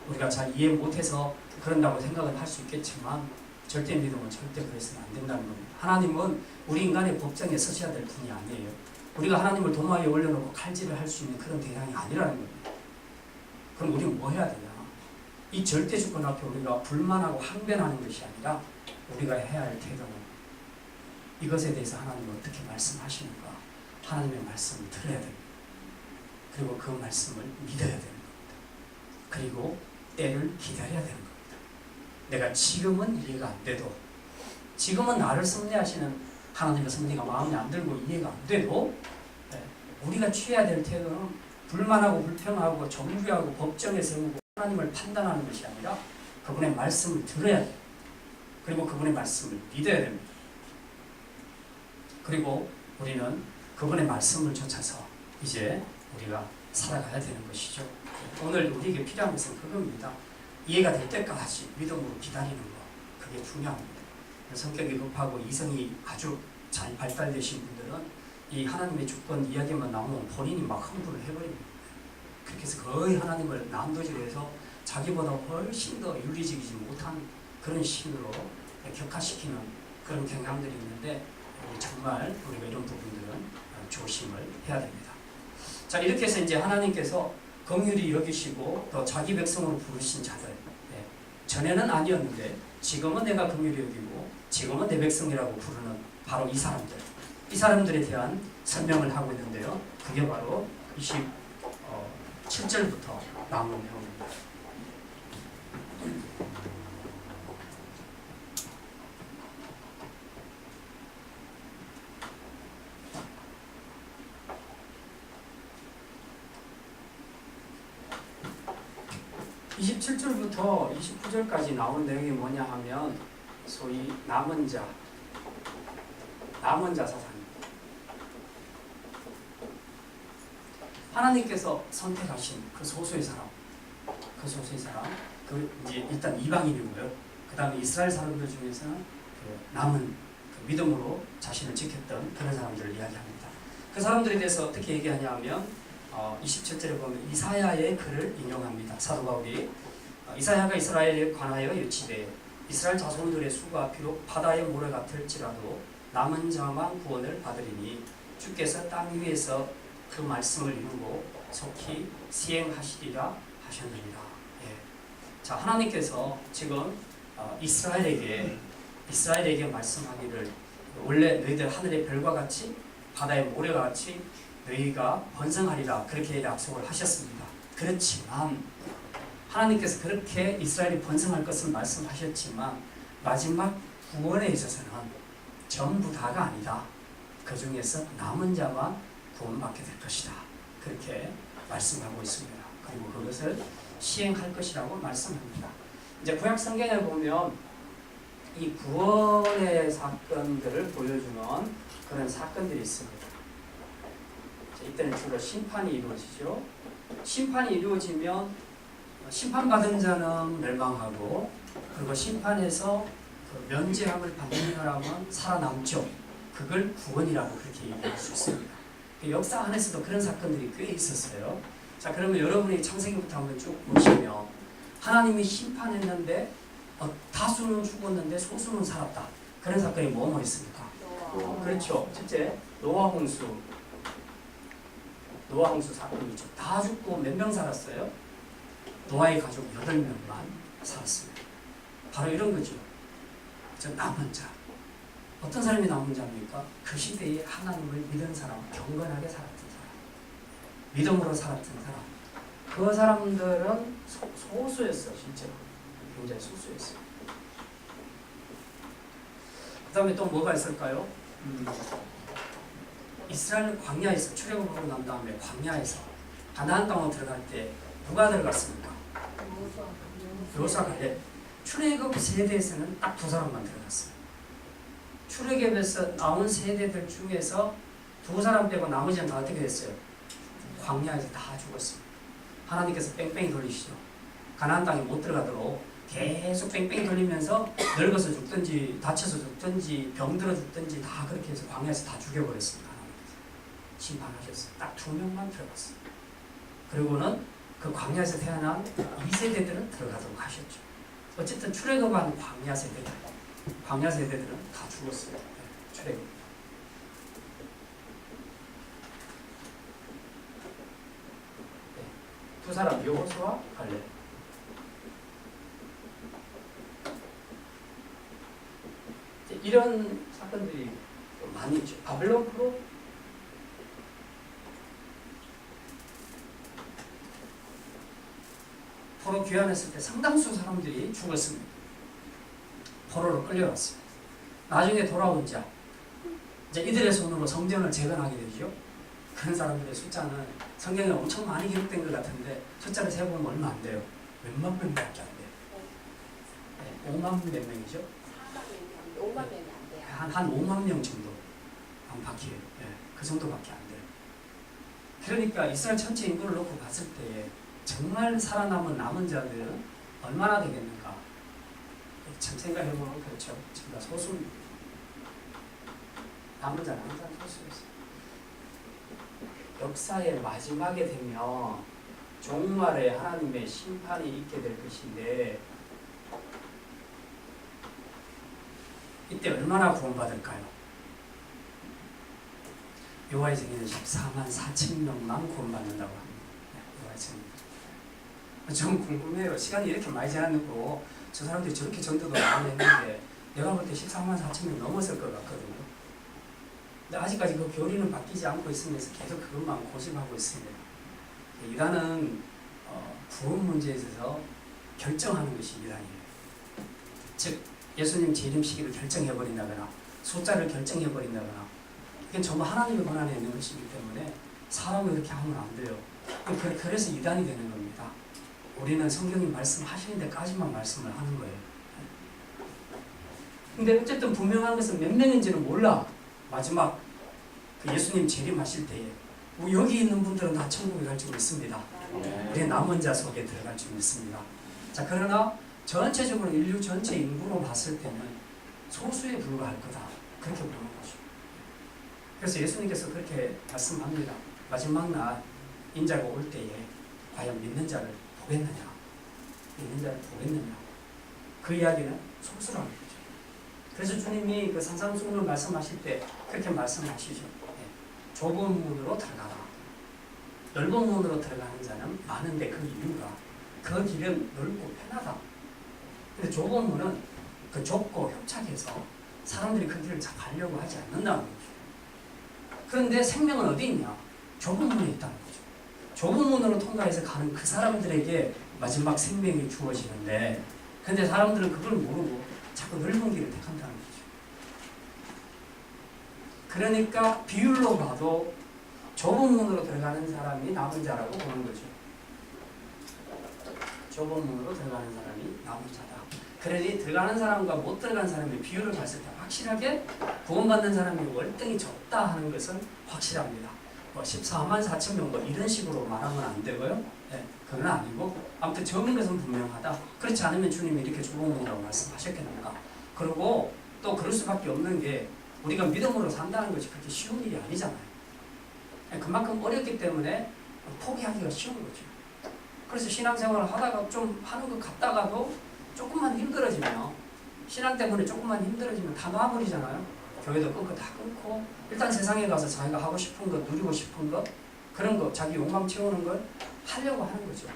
우리가 잘 이해 못해서 그런다고 생각은 할 수 있겠지만 절대 믿음은 절대 그래서는 안 된다는 겁니다. 하나님은 우리 인간의 법정에 서셔야 될 분이 아니에요. 우리가 하나님을 도마 위에 올려놓고 칼질을 할 수 있는 그런 대상이 아니라는 겁니다. 그럼 우리는 뭐 해야 되냐? 이 절대 주권 앞에 우리가 불만하고 항변하는 것이 아니라 우리가 해야 할 태도는 이것에 대해서 하나님은 어떻게 말씀하시는가? 하나님의 말씀을 들어야 됩니다. 그리고 그 말씀을 믿어야 되는 겁니다. 그리고 때를 기다려야 되는 겁니다. 내가 지금은 이해가 안 돼도, 지금은 나를 섭리하시는 하나님의 섭리가 마음에 안 들고 이해가 안 돼도 우리가 취해야 될 태도는 불만하고 불평하고 정죄하고 법정에 세우고 하나님을 판단하는 것이 아니라 그분의 말씀을 들어야 돼요. 그리고 그분의 말씀을 믿어야 됩니다. 그리고 우리는 그분의 말씀을 쫓아서 이제 우리가 살아가야 되는 것이죠. 오늘 우리에게 필요한 것은 그겁니다. 이해가 될 때까지 믿음으로 기다리는 것, 그게 중요합니다. 성격이 급하고 이성이 아주 잘 발달되신 분들은 이 하나님의 주권 이야기만 나오면 본인이 막 흥분을 해버립니다. 그렇게 해서 거의 하나님을 난도질해서 자기보다 훨씬 더 윤리적이지 못한 그런 신으로 격화시키는 그런 경향들이 있는데 정말 우리가 이런 부분들은 조심을 해야 됩니다. 자, 이렇게 해서 이제 하나님께서 긍휼히 여기시고 또 자기 백성으로 부르신 자들, 전에는 아니었는데 지금은 내가 긍휼히 여기고 지금은 내 백성이라고 부르는 바로 이 사람들에 대한 설명을 하고 있는데요. 그게 바로 27절부터 나오는 내용입니다. (27절부터 29절까지) 나온 내용이 뭐냐 하면 소위 남은 자 사상입니다. 하나님께서 선택하신 그 소수의 사람, 그 이제 일단 이방인이고요. 그 다음에 이스라엘 사람들 중에서는 그 남은 그 믿음으로 자신을 지켰던 그런 사람들을 이야기합니다. 그 사람들에 대해서 어떻게 얘기하냐면 27절에 보면 이사야의 글을 인용합니다. 사도 바울이 이사야가 이스라엘에 관하여 유치되 이스라엘 자손들의 수가 비록 바다의 모래 같을지라도 남은 자만 구원을 받으리니 주께서 땅 위에서 그 말씀을 이루고 속히 시행하시리라 하셨느니라. 예. 자, 하나님께서 지금 이스라엘에게 말씀하기를 원래 너희들 하늘의 별과 같이 바다의 모래와 같이 너희가 번성하리라 그렇게 약속을 하셨습니다. 그렇지만 하나님께서 그렇게 이스라엘이 번성할 것을 말씀하셨지만 마지막 구원에 있어서는 전부 다가 아니다. 그 중에서 남은 자만 구원받게 될 것이다. 그렇게 말씀하고 있습니다. 그리고 그것을 시행할 것이라고 말씀합니다. 이제 구약 성경에 보면 이 구원의 사건들을 보여주는 그런 사건들이 있습니다. 이때는 주로 심판이 이루어지죠. 심판이 이루어지면 심판받은 자는 멸망하고 그리고 심판에서 그 면죄함을 받는 사람은 살아남죠. 그걸 구원이라고 그렇게 얘기할 수 있습니다. 그 역사 안에서도 그런 사건들이 꽤 있었어요. 자, 그러면 여러분이 창세기부터 한번 쭉 보시면 하나님이 심판했는데 다수는 죽었는데 소수는 살았다. 그런 사건이 뭐뭐 있습니까? 그렇죠. 첫째, 노아 홍수 사건이죠. 다 죽고 몇 명 살았어요? 노아의 가족 8명만 살았습니다. 바로 이런 거죠. 저 남은 자. 어떤 사람이 남은 자입니까? 그 시대에 하나님을 믿은 사람, 경건하게 살았던 사람, 믿음으로 살았던 사람. 그 사람들은 소수였어요. 실제로. 굉장히 소수였어요. 그 다음에 또 뭐가 있을까요? 이스라엘 광야에서 출애굽하고 난 다음에 광야에서 가나안 땅으로 들어갈 때 누가 들어갔습니까? 여호수아 갈렙. 출애굽 세대에서는 딱 2사람만 들어갔어요. 출애굽에서 나온 세대들 중에서 2사람 빼고 나머지는 다 어떻게 됐어요? 광야에서 다 죽었습니다. 하나님께서 뺑뺑이 돌리시죠. 가나안 땅에 못 들어가도록 계속 뺑뺑이 돌리면서 늙어서 죽든지 다쳐서 죽든지 병들어 죽든지 다 그렇게 해서 광야에서 다 죽여버렸습니다. 하나님께서 심판하셨어요. 딱 2명만 들어갔어요. 그리고는 그 광야에서 태어난 2세대들은 들어가도록 하셨죠. 어쨌든 출애굽한 광야 세대들은 다 죽었어요. 네, 출애굽. 네, 2사람 여호수아 갈렙. 이런 사건들이 많이 있죠. 바벨론 포로 귀환했을 때 상당수 사람들이 죽었습니다. 포로로 끌려왔습니다. 나중에 돌아온 자, 이제 이들의 손으로 성전을 재건하게 되죠. 그런 사람들의 숫자는 성경에 엄청 많이 기록된 것 같은데 숫자를 세보면 얼마 안 돼요. 몇만 명밖에 안 돼요. 네, 5만 몇 명이죠? 5만 명이 안 돼요. 한 5만 명 정도 바퀴에요. 네, 그 정도밖에 안 돼요. 그러니까 이스라엘 전체 인구를 놓고 봤을 때 정말 살아남은 남은 자들은 얼마나 되겠는가? 참 생각해보면 그렇죠. 정말 소수입니다. 남은 자는 항상 소수였어요. 역사의 마지막에 되면 종말에 하나님의 심판이 있게 될 것인데 이때 얼마나 구원받을까요? 여호와의 증인은 14만 4천 명만 구원받는다고 합니다. 여호와의 증인. 좀 궁금해요. 시간이 이렇게 많이 지났고 저 사람들이 저렇게 전도도 많이 했는데 내가 볼 때 14만 4천 명 넘었을 것 같거든요. 근데 아직까지 그 교리는 바뀌지 않고 있으면서 계속 그것만 고집하고 있습니다. 이단은 구원 문제에 있어서 결정하는 것이 이단이에요. 즉 예수님 재림 시기를 결정해버린다거나 숫자를 결정해버린다거나 이건 전부 하나님의 권한에 있는 것이기 때문에 사람이 그렇게 하면 안 돼요. 그래서 이단이 되는 겁니다. 우리는 성경이 말씀하시는 데까지만 말씀을 하는 거예요. 근데 어쨌든 분명한 것은 몇 명인지는 몰라. 마지막 그 예수님 재림하실 때에 여기 있는 분들은 다 천국에 갈 줄 믿습니다. 네. 우리 남은 자 속에 들어갈 줄 믿습니다. 자, 그러나 전체적으로 인류 전체 인구로 봤을 때는 소수에 불과할 거다. 그렇게 보는 거죠. 그래서 예수님께서 그렇게 말씀합니다. 마지막 날 인자가 올 때에 과연 믿는 자를 보겠느냐? 믿는 자를 보겠느냐? 그 이야기는 소수라는 거죠. 그래서 주님이 그 산상수훈을 말씀하실 때 그렇게 말씀하시죠. 네. 좁은 문으로 들어가라. 넓은 문으로 들어가는 자는 많은데 그 이유가 그 길은 넓고 편하다. 근데 좁은 문은 그 좁고 협착해서 사람들이 그 길을 잘 가려고 하지 않는다는 거죠. 그런데 생명은 어디 있냐? 좁은 문에 있다는 거죠. 좁은 문으로 통과해서 가는 그 사람들에게 마지막 생명이 주어지는데, 근데 사람들은 그걸 모르고 자꾸 넓은 길을 택한다는 거죠. 그러니까 비율로 봐도 좁은 문으로 들어가는 사람이 남은 자라고 보는 거죠. 좁은 문으로 들어가는 사람이 남은 자다. 그러니 들어가는 사람과 못 들어가는 사람의 비율을 봤을 때 확실하게 구원받는 사람이 월등히 적다 하는 것은 확실합니다. 14만 4천 명 이런 식으로 말하면 안 되고요. 네, 그건 아니고 아무튼 적은 것은 분명하다. 그렇지 않으면 주님이 이렇게 좁은 문이라고 말씀하셨겠는가. 그리고 또 그럴 수밖에 없는 게 우리가 믿음으로 산다는 것이 그렇게 쉬운 일이 아니잖아요. 그만큼 어렵기 때문에 포기하기가 쉬운 거죠. 그래서 신앙생활을 하다가 좀 하는 것 같다가도 조금만 힘들어지면, 신앙 때문에 조금만 힘들어지면 다 놔버리잖아요. 교회도 끊고 다 끊고 일단 세상에 가서 자기가 하고 싶은 것, 누리고 싶은 것, 그런 거, 자기 욕망 채우는 걸 하려고 하는 거죠.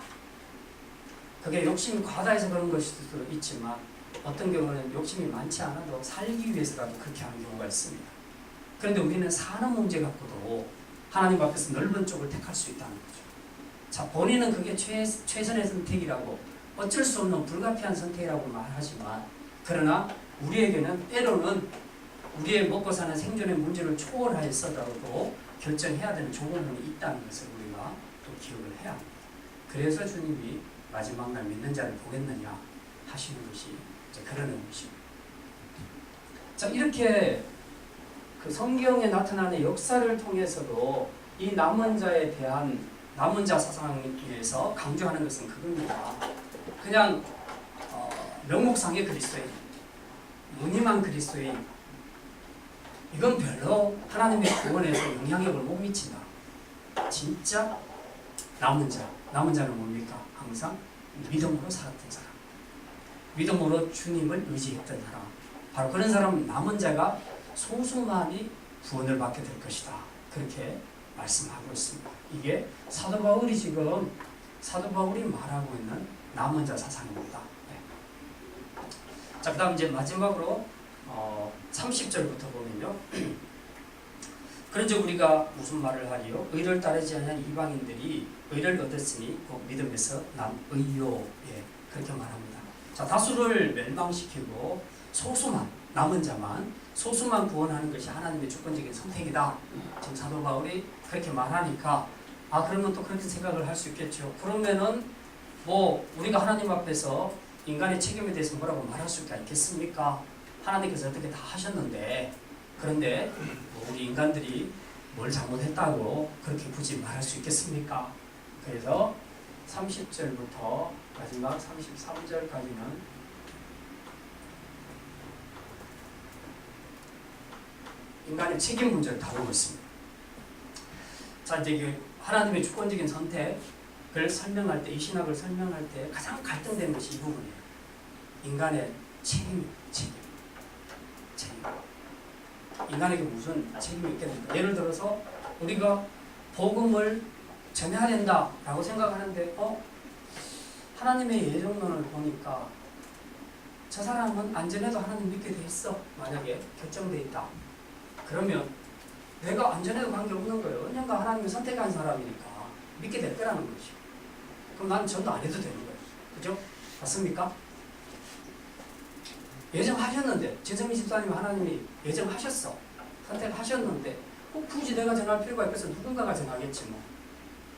그게 욕심이 과다해서 그런 것일 수도 있지만 어떤 경우는 욕심이 많지 않아도 살기 위해서라도 그렇게 하는 경우가 있습니다. 그런데 우리는 사는 문제 갖고도 하나님 앞에서 넓은 쪽을 택할 수 있다는 거죠. 자, 본인은 그게 최선의 선택이라고, 어쩔 수 없는 불가피한 선택이라고 말하지만, 그러나 우리에게는 때로는 우리의 먹고 사는 생존의 문제를 초월하였어도 결정해야 되는 조건이 있다는 것을 우리가 또 기억을 해야 합니다. 그래서 주님이 마지막 날 믿는 자를 보겠느냐 하시는 것이 이제 그런 의미입니다. 자, 이렇게 그 성경에 나타나는 역사를 통해서도 이 남은 자에 대한 남은 자 사상에서 강조하는 것은 그겁니다. 그냥 명목상의 그리스도인, 무늬만 그리스도인, 이건 별로 하나님의 구원에서 영향력을 못 미친다. 진짜 남은 자, 남은 자는 뭡니까? 항상 믿음으로 살았던 사람, 믿음으로 주님을 의지했던 사람, 바로 그런 사람은 남은 자가 소수만이 구원을 받게 될 것이다. 그렇게 말씀하고 있습니다. 이게 사도 바울이 말하고 있는 남은 자 사상입니다. 네. 자, 그 다음 이제 마지막으로 30절부터 보면요. 그런즉 우리가 무슨 말을 하리요? 의를 따르지 않은 이방인들이 의를 얻었으니 곧 믿음에서 난 의요. 예, 그렇게 말합니다. 자, 다수를 멸망시키고 소수만, 남은 자만, 소수만 구원하는 것이 하나님의 주권적인 선택이다. 지금 사도 바울이 그렇게 말하니까, 그러면 또 그렇게 생각을 할 수 있겠죠. 그러면은 우리가 하나님 앞에서 인간의 책임에 대해서 뭐라고 말할 수가 있겠습니까? 하나님께서 어떻게 다 하셨는데, 그런데 우리 인간들이 뭘 잘못했다고 그렇게 굳이 말할 수 있겠습니까? 그래서 30절부터 마지막 33절까지는 인간의 책임 문제를 다루고 있습니다. 자, 이제 하나님의 주권적인 선택을 설명할 때, 이 신학을 설명할 때 가장 갈등되는 것이 이 부분이에요. 인간의 책임. 인간에게 무슨 책임이 있겠는가? 예를 들어서 우리가 복음을 전해야 된다라고 생각하는데 하나님의 예정론을 보니까 저 사람은 안 전해도 하나님 믿게 돼 있어. 만약에 결정돼 있다. 그러면 내가 안 전해도 관계없는 거예요. 언젠가 하나님이 선택한 사람이니까 믿게 될 거라는 거죠. 그럼 난 전도 안 해도 되는 거예요. 그죠? 맞습니까? 예정하셨는데, 진성민 집사님 하나님이 예정하셨어. 선택하셨는데 꼭 굳이 내가 전할 필요가 있겠어. 누군가가 전하겠지 뭐.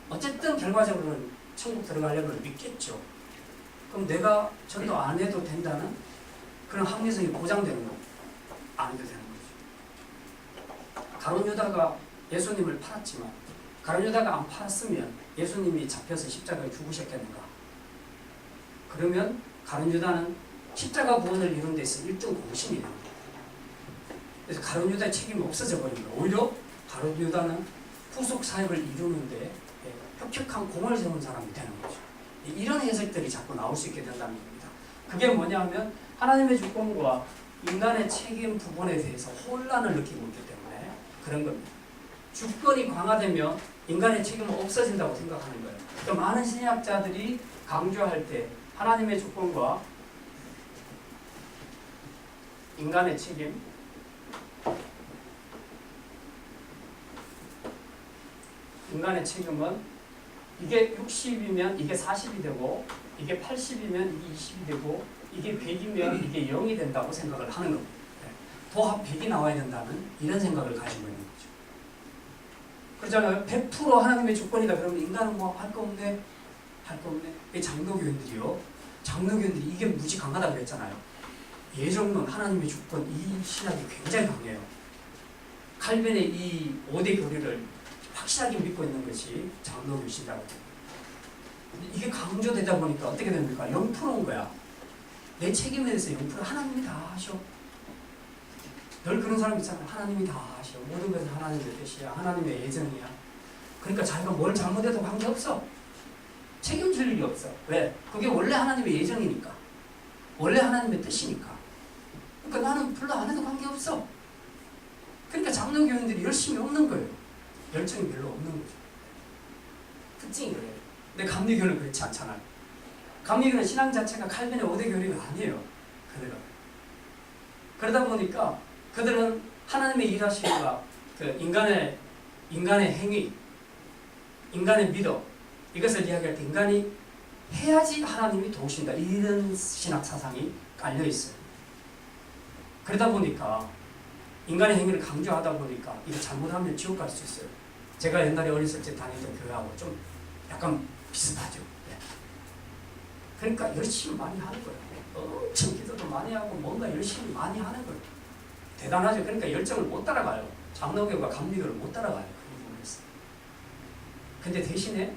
어쨌든 결과적으로는 천국 들어가려면 믿겠죠. 그럼 내가 전도 안 해도 된다는 그런 합리성이 보장되는 거. 안 해도 되는 거죠. 가룟 유다가 예수님을 팔았지만 가룟 유다가 안 팔았으면 예수님이 잡혀서 십자가에 죽으셨겠는가? 그러면 가룟 유다는 십자가 구원을 이룬 데서 1등 공신이에요. 그래서 가룟 유다의 책임이 없어져 버립니다. 오히려 가룟 유다는 후속 사역을 이루는데 혁혁한 공을 세운 사람이 되는 거죠. 이런 해석들이 자꾸 나올 수 있게 된다는 겁니다. 그게 뭐냐면 하나님의 주권과 인간의 책임 부분에 대해서 혼란을 느끼고 있기 때문에 그런 겁니다. 주권이 강화되면 인간의 책임은 없어진다고 생각하는 거예요. 그러니까 많은 신약자들이 강조할 때 하나님의 주권과 인간의 책임, 인간의 책임은 이게 60이면 이게 40이 되고 이게 80이면 이게 20이 되고 이게 100이면 이게 0이 된다고 생각을 하는 겁니다. 도합 100이 나와야 된다는 이런 생각을 가지고 있는 거죠. 그렇잖아요. 100% 하나님의 주권이다 그러면 인간은 뭐 할 거 없네? 할 거 없네? 이 장로교인들이요. 장로교인들이 이게 무지 강하다고 그랬잖아요. 예정론 하나님의 주권 이 신학이 굉장히 강해요. 칼빈의 이 5대 교리를 확실하게 믿고 있는 것이 장로교 신학이에요. 이게 강조되다 보니까 어떻게 됩니까? 0%인 거야. 내 책임에 대해서 0% 하나님이 다 하셔. 늘 그런 사람 있잖아요. 하나님이 다 하셔. 모든 것은 하나님의 뜻이야. 하나님의 예정이야. 그러니까 자기가 뭘 잘못해도 관계없어. 책임질 일이 없어. 왜? 그게 원래 하나님의 예정이니까. 원래 하나님의 뜻이니까. 그러니까 나는 별로 안 해도 관계없어. 그러니까 장로교인들이 열심히 없는 거예요. 열정이 별로 없는 거죠. 특징이 그래요. 근데 감리교는 그렇지 않잖아요. 감리교는 신앙 자체가 칼빈의 5대 교리가 아니에요. 그대로. 그러다 보니까 그들은 하나님의 일하심과 그 인간의 행위, 인간의 믿음 이것을 이야기할 때 인간이 해야지 하나님이 도우신다 이런 신학 사상이 깔려 있어요. 그러다 보니까 인간의 행위를 강조하다 보니까 이거 잘못하면 지옥 갈 수 있어요. 제가 옛날에 어렸을 때 다니던 교회하고 좀 약간 비슷하죠. 네. 그러니까 열심히 많이 하는 거예요. 엄청 기도도 많이 하고 뭔가 열심히 많이 하는 거예요. 대단하죠. 그러니까 열정을 못 따라가요. 장로교가 감리교를 못 따라가요. 그 부분에서. 근데 대신에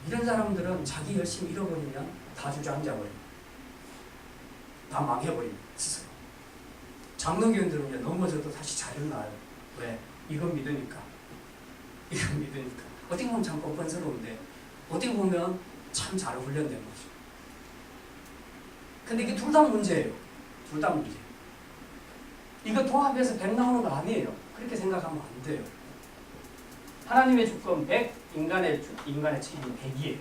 이런 사람들은 자기 열심히 잃어버리면 다 주저앉아버려요. 다 망해버려요. 스스로. 장로교인들은 넘어져도 다시 잘 일어나요. 왜? 이건 믿으니까. 이건 믿으니까. 어떻게 보면 참 뻔뻔스러운데 어떻게 보면 참 잘 훈련된 거죠. 근데 이게 둘 다 문제예요. 둘 다 문제. 이거 도합해서 100 나오는 거 아니에요. 그렇게 생각하면 안 돼요. 하나님의 주권 100, 인간의 책임 100이에요.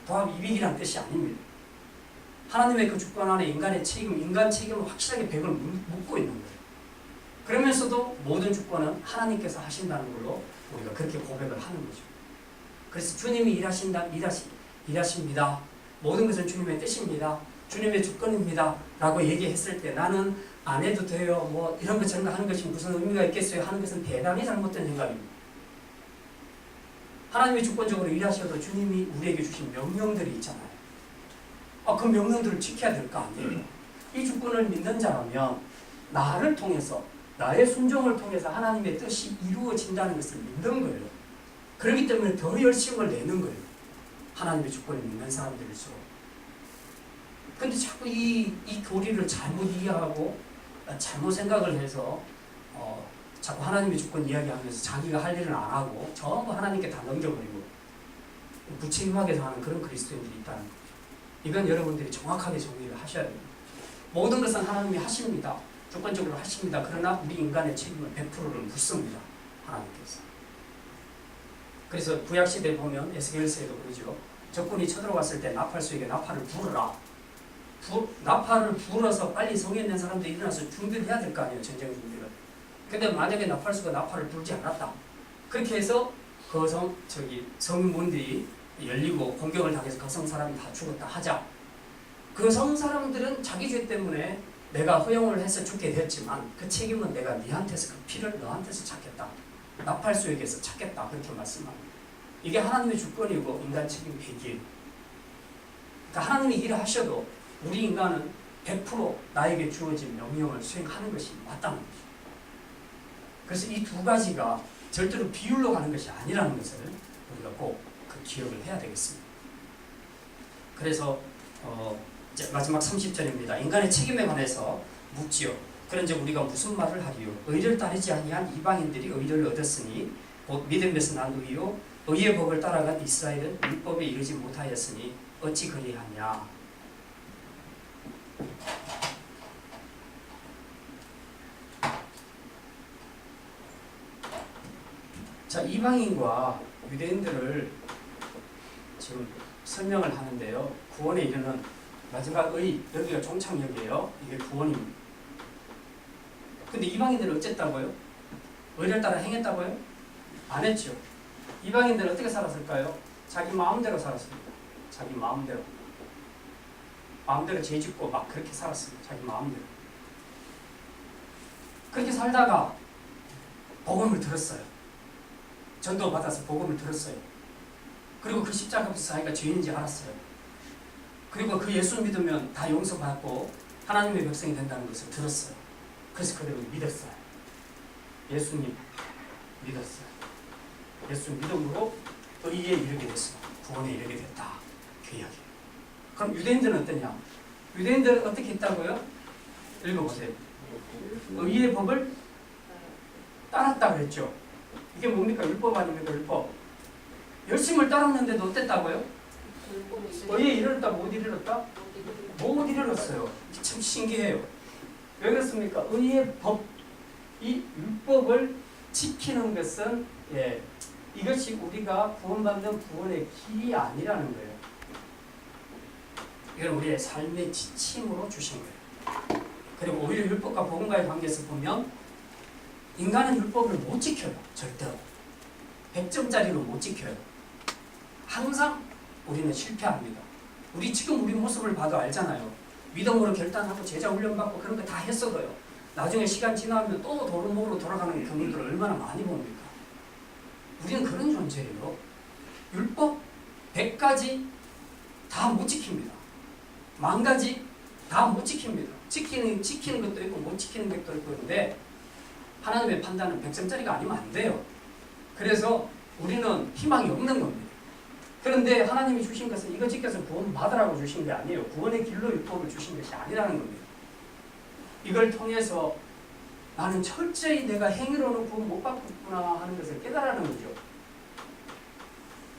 도합 200이란 뜻이 아닙니다. 하나님의 그 주권 안에 인간의 책임, 인간 책임은 확실하게 100을 묻고 있는 거예요. 그러면서도 모든 주권은 하나님께서 하신다는 걸로 우리가 그렇게 고백을 하는 거죠. 그래서 주님이 일하십니다. 모든 것은 주님의 뜻입니다. 주님의 주권입니다. 라고 얘기했을 때 나는 안 해도 돼요. 뭐 이런 것 저런 거 하는 것이 무슨 의미가 있겠어요? 하는 것은 대단히 잘못된 생각입니다. 하나님이 주권적으로 일하셔도 주님이 우리에게 주신 명령들이 있잖아요. 그 명령들을 지켜야 될 거 아니에요. 이 주권을 믿는 자라면 나를 통해서 나의 순종을 통해서 하나님의 뜻이 이루어진다는 것을 믿는 거예요. 그렇기 때문에 더 열심을 내는 거예요. 하나님의 주권을 믿는 사람들일수록. 근데 자꾸 이 교리를 잘못 이해하고 잘못 생각을 해서 자꾸 하나님의 주권 이야기하면서 자기가 할 일은 안 하고 전부 하나님께 다 넘겨버리고 무책임하게 사는 그런 그리스도인들이 있다는 거죠. 이건 여러분들이 정확하게 정리를 하셔야 됩니다. 모든 것은 하나님이 하십니다. 주권적으로 하십니다. 그러나 우리 인간의 책임은 100%를 묻습니다. 하나님께서. 그래서 구약시대에 보면 에스겔서에도 그러죠. 적군이 쳐들어왔을 때 나팔수에게 나팔을 불어라. 나팔을 불어서 빨리 성에 있는 사람들이 일어나서 준비를 해야 될 거 아니에요. 전쟁 준비를. 근데 만약에 나팔수가 나팔을 불지 않았다. 그렇게 해서 그 성문들이 열리고 공격을 당해서 그 성 사람이 다 죽었다 하자. 그 성 사람들은 자기 죄 때문에 내가 허용을 해서 죽게 됐지만 그 책임은 내가 네한테서 그 피를 너한테서 찾겠다. 나팔수에게서 찾겠다. 그렇게 말씀합니다. 이게 하나님의 주권이고 인간 책임 100이에요. 그러니까 하나님이 일을 하셔도 우리 인간은 100% 나에게 주어진 명령을 수행하는 것이 맞다는 거죠. 그래서 이 두 가지가 절대로 비율로 가는 것이 아니라는 것을 우리가 꼭 그 기억을 해야 되겠습니다. 그래서 이제 마지막 30절입니다. 인간의 책임에 관해서 묻지요. 그런즉 우리가 무슨 말을 하리요? 의를 따르지 아니한 이방인들이 의를 얻었으니 곧 믿음에서 난 의요 의의 법을 따라간 이스라엘은 율법에 이르지 못하였으니 어찌 그리하냐. 자, 이방인과 유대인들을 지금 설명을 하는데요. 구원에 이르는 마지막 의, 여기가 종착역이에요. 이게 구원입니다. 근데 이방인들은 어쨌다고요? 의를 따라 행했다고요? 안 했죠. 이방인들은 어떻게 살았을까요? 자기 마음대로 살았습니다. 자기 마음대로. 마음대로 죄짓고 막 그렇게 살았습니다. 자기 마음대로. 그렇게 살다가 복음을 들었어요. 전도 받아서 복음을 들었어요. 그리고 그 십자가부터 자기가 죄인인지 알았어요. 그리고 그 예수 믿으면 다 용서받고 하나님의 백성이 된다는 것을 들었어요. 그래서 그를 믿었어요. 예수님 믿었어요. 예수 믿음으로 의에 이르게 됐습니다. 구원에 이르게 됐다. 그 이야기예요. 그럼 유대인들은 어떠냐? 유대인들은 어떻게 했다고요? 읽어보세요. 의의 법을 따랐다 그랬죠. 이게 뭡니까? 율법 아닙니까? 율법. 열심을 따랐는데도 어땠다고요? 의에 이르렀다 못 이르렀다? 못 이르렀어요. 참 신기해요. 왜 그렇습니까? 의의 법, 이 율법을 지키는 것은 이것이 우리가 구원받는 구원의 길이 아니라는 거예요. 이건 우리의 삶의 지침으로 주신 거예요. 그리고 오히려 율법과 복음과의 관계에서 보면 인간은 율법을 못 지켜요. 절대로. 100점짜리로 못 지켜요. 항상 우리는 실패합니다. 우리 모습을 봐도 알잖아요. 믿음으로 결단하고 제자 훈련받고 그런 거 다 했어도요. 나중에 시간 지나면 또 도루묵으로 돌아가는 경우들을 얼마나 많이 봅니까? 우리는 그런 존재예요. 율법 100가지 다 못 지킵니다. 10,000가지 다 못 지킵니다. 지키는 것도 있고 못 지키는 것도 있고 그런데 하나님의 판단은 100점짜리가 아니면 안 돼요. 그래서 우리는 희망이 없는 겁니다. 그런데 하나님이 주신 것은 이거 지켜서 구원 받으라고 주신 게 아니에요. 구원의 길로 율법을 주신 것이 아니라는 겁니다. 이걸 통해서 나는 철저히 내가 행위로는 구원 못 받겠구나 하는 것을 깨달아는 거죠.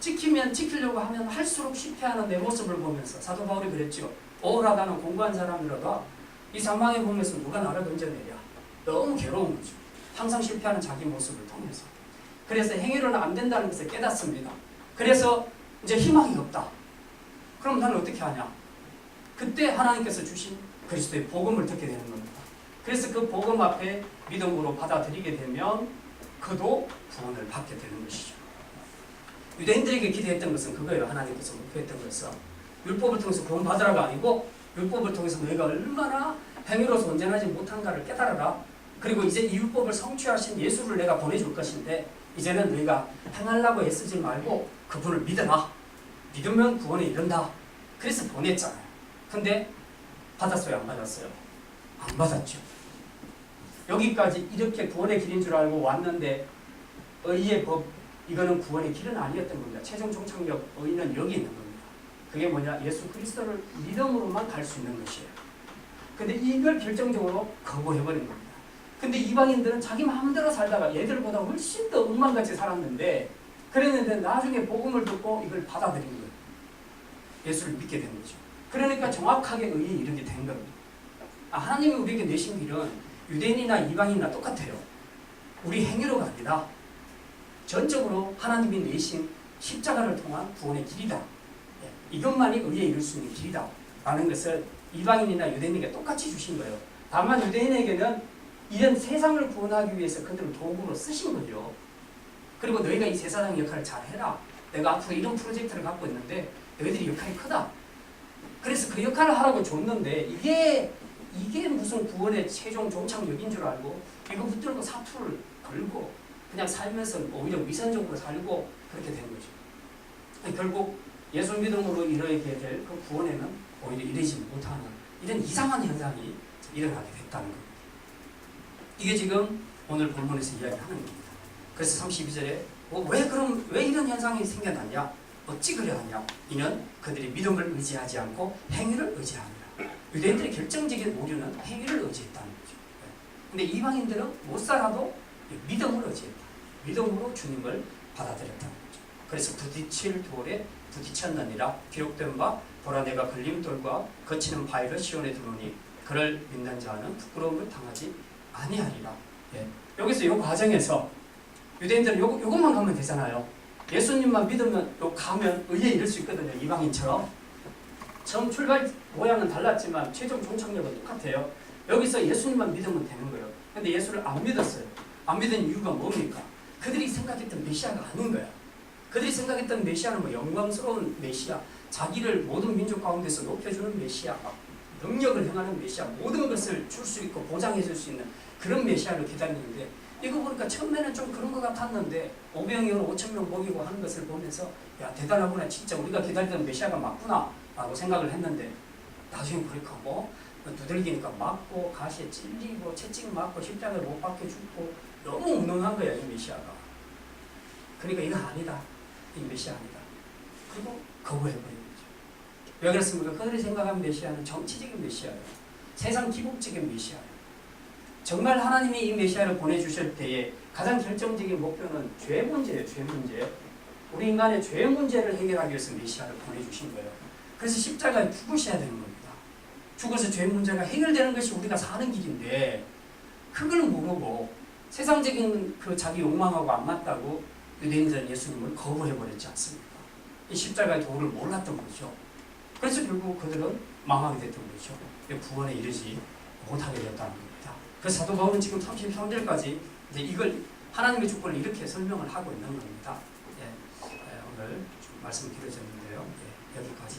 지키려고 하면 할수록 실패하는 내 모습을 보면서 사도 바울이 그랬죠. 억울하다는 공부한 사람이라도 이 사망의 몸에서 누가 나를 건져내랴. 너무 괴로운 거죠. 항상 실패하는 자기 모습을 통해서. 그래서 행위로는 안 된다는 것을 깨닫습니다. 그래서 이제 희망이 없다. 그럼 나는 어떻게 하냐? 그때 하나님께서 주신 그리스도의 복음을 듣게 되는 겁니다. 그래서 그 복음 앞에 믿음으로 받아들이게 되면 그도 구원을 받게 되는 것이죠. 유대인들에게 기대했던 것은 그거예요. 하나님께서 목표했던 것은 율법을 통해서 구원 받으라가 아니고 율법을 통해서 너희가 얼마나 행위로서 온전하지 못한가를 깨달아라. 그리고 이제 이 율법을 성취하신 예수를 내가 보내줄 것인데 이제는 너희가 행하려고 애쓰지 말고 그분을 믿어라. 믿으면 구원에 이른다. 그래서 보냈잖아요. 근데 받았어요? 안 받았어요? 안 받았죠. 여기까지 이렇게 구원의 길인 줄 알고 왔는데 의의 법, 이거는 구원의 길은 아니었던 겁니다. 최종 종착역 의는 여기 있는 겁니다. 그게 뭐냐? 예수 그리스도를 믿음으로만 갈 수 있는 것이에요. 근데 이걸 결정적으로 거부해버린 겁니다. 근데 이방인들은 자기 마음대로 살다가 얘들보다 훨씬 더 엉망같이 살았는데 그랬는데 나중에 복음을 듣고 이걸 받아들인 거예요. 예수를 믿게 된 거죠. 그러니까 정확하게 의에 이르게 된 겁니다. 하나님이 우리에게 내신 길은 유대인이나 이방인이나 똑같아요. 우리 행위로가 아니라 전적으로 하나님이 내신 십자가를 통한 구원의 길이다. 이것만이 의에 이룰 수 있는 길이다. 라는 것을 이방인이나 유대인에게 똑같이 주신 거예요. 다만 유대인에게는 이런 세상을 구원하기 위해서 그들을 도구로 쓰신 거죠. 그리고 너희가 이 세상 역할을 잘 해라. 내가 앞으로 이런 프로젝트를 갖고 있는데 너희들이 역할이 크다. 그래서 그 역할을 하라고 줬는데 이게 무슨 구원의 최종 종착역인 줄 알고 이거 붙들고 사투를 걸고 그냥 살면서 오히려 위선적으로 살고 그렇게 된 거죠. 결국 예수 믿음으로 이르게 될 그 구원에는 오히려 이르지 못하는 이런 이상한 현상이 일어나게 됐다는 겁니다. 이게 지금 오늘 본문에서 이야기하는 겁니다. 그래서 32절에 왜 이런 현상이 생겨났냐? 어찌 그래 하냐? 이는 그들이 믿음을 의지하지 않고 행위를 의지합니다. 유대인들의 결정적인 오류는 행위를 의지했다는 거죠. 근데 이방인들은 못 살아도 믿음을 의지했다. 믿음으로 주님을 받아들였다는 거죠. 그래서 부딪힐 돌에 부딪혔느니라 기록된 바 보라 내가 걸림돌과 거치는 바위를 시온에 두노니 그를 믿는 자는 부끄러움을 당하지 아니하리라. 여기서 이 과정에서 유대인들은 요것만 가면 되잖아요. 예수님만 믿으면 가면 의에 이를 수 있거든요. 이방인처럼. 처음 출발 모양은 달랐지만 최종 종착역은 똑같아요. 여기서 예수님만 믿으면 되는 거예요. 근데 예수를 안 믿었어요. 안 믿은 이유가 뭡니까? 그들이 생각했던 메시아가 아닌 거야. 그들이 생각했던 메시아는 뭐 영광스러운 메시아, 자기를 모든 민족 가운데서 높여주는 메시아, 능력을 행하는 메시아, 모든 것을 줄 수 있고 보장해 줄 수 있는 그런 메시아를 기다리는데, 이거 보니까 처음에는 좀 그런 것 같았는데 500명, 5,000명 먹이고 하는 것을 보면서 야 대단하구나, 진짜 우리가 기다리던 메시아가 맞구나 라고 생각을 했는데, 나중에 그렇게 두들기니까 맞고 가시에 찔리고 채찍 맞고 십자가를 못 박혀 죽고 너무 무능한 거야 이 메시아가. 그러니까 이거 아니다, 이 메시아 아니다. 그리고 거부해버린 거죠. 왜 그렇습니까? 그들이 생각한 메시아는 정치적인 메시아예요. 세상 기복적인 메시아예요. 정말 하나님이 이 메시아를 보내주실 때에 가장 결정적인 목표는 죄 문제예요. 죄 문제. 우리 인간의 죄 문제를 해결하기 위해서 메시아를 보내주신 거예요. 그래서 십자가에 죽으셔야 되는 겁니다. 죽어서 죄 문제가 해결되는 것이 우리가 사는 길인데, 그걸 모르고 세상적인 그 자기 욕망하고 안 맞다고 유대인들은 예수님을 거부해버렸지 않습니까? 이 십자가의 도를 몰랐던 거죠. 그래서 결국 그들은 망하게 됐던 거죠. 구원에 이르지 못하게 되었다는 겁니다. 그래서 사도 바울은 지금 33절까지 이제 이걸 하나님의 주권을 이렇게 설명을 하고 있는 겁니다. 오늘 좀 말씀이 길어졌는데요. 여기까지.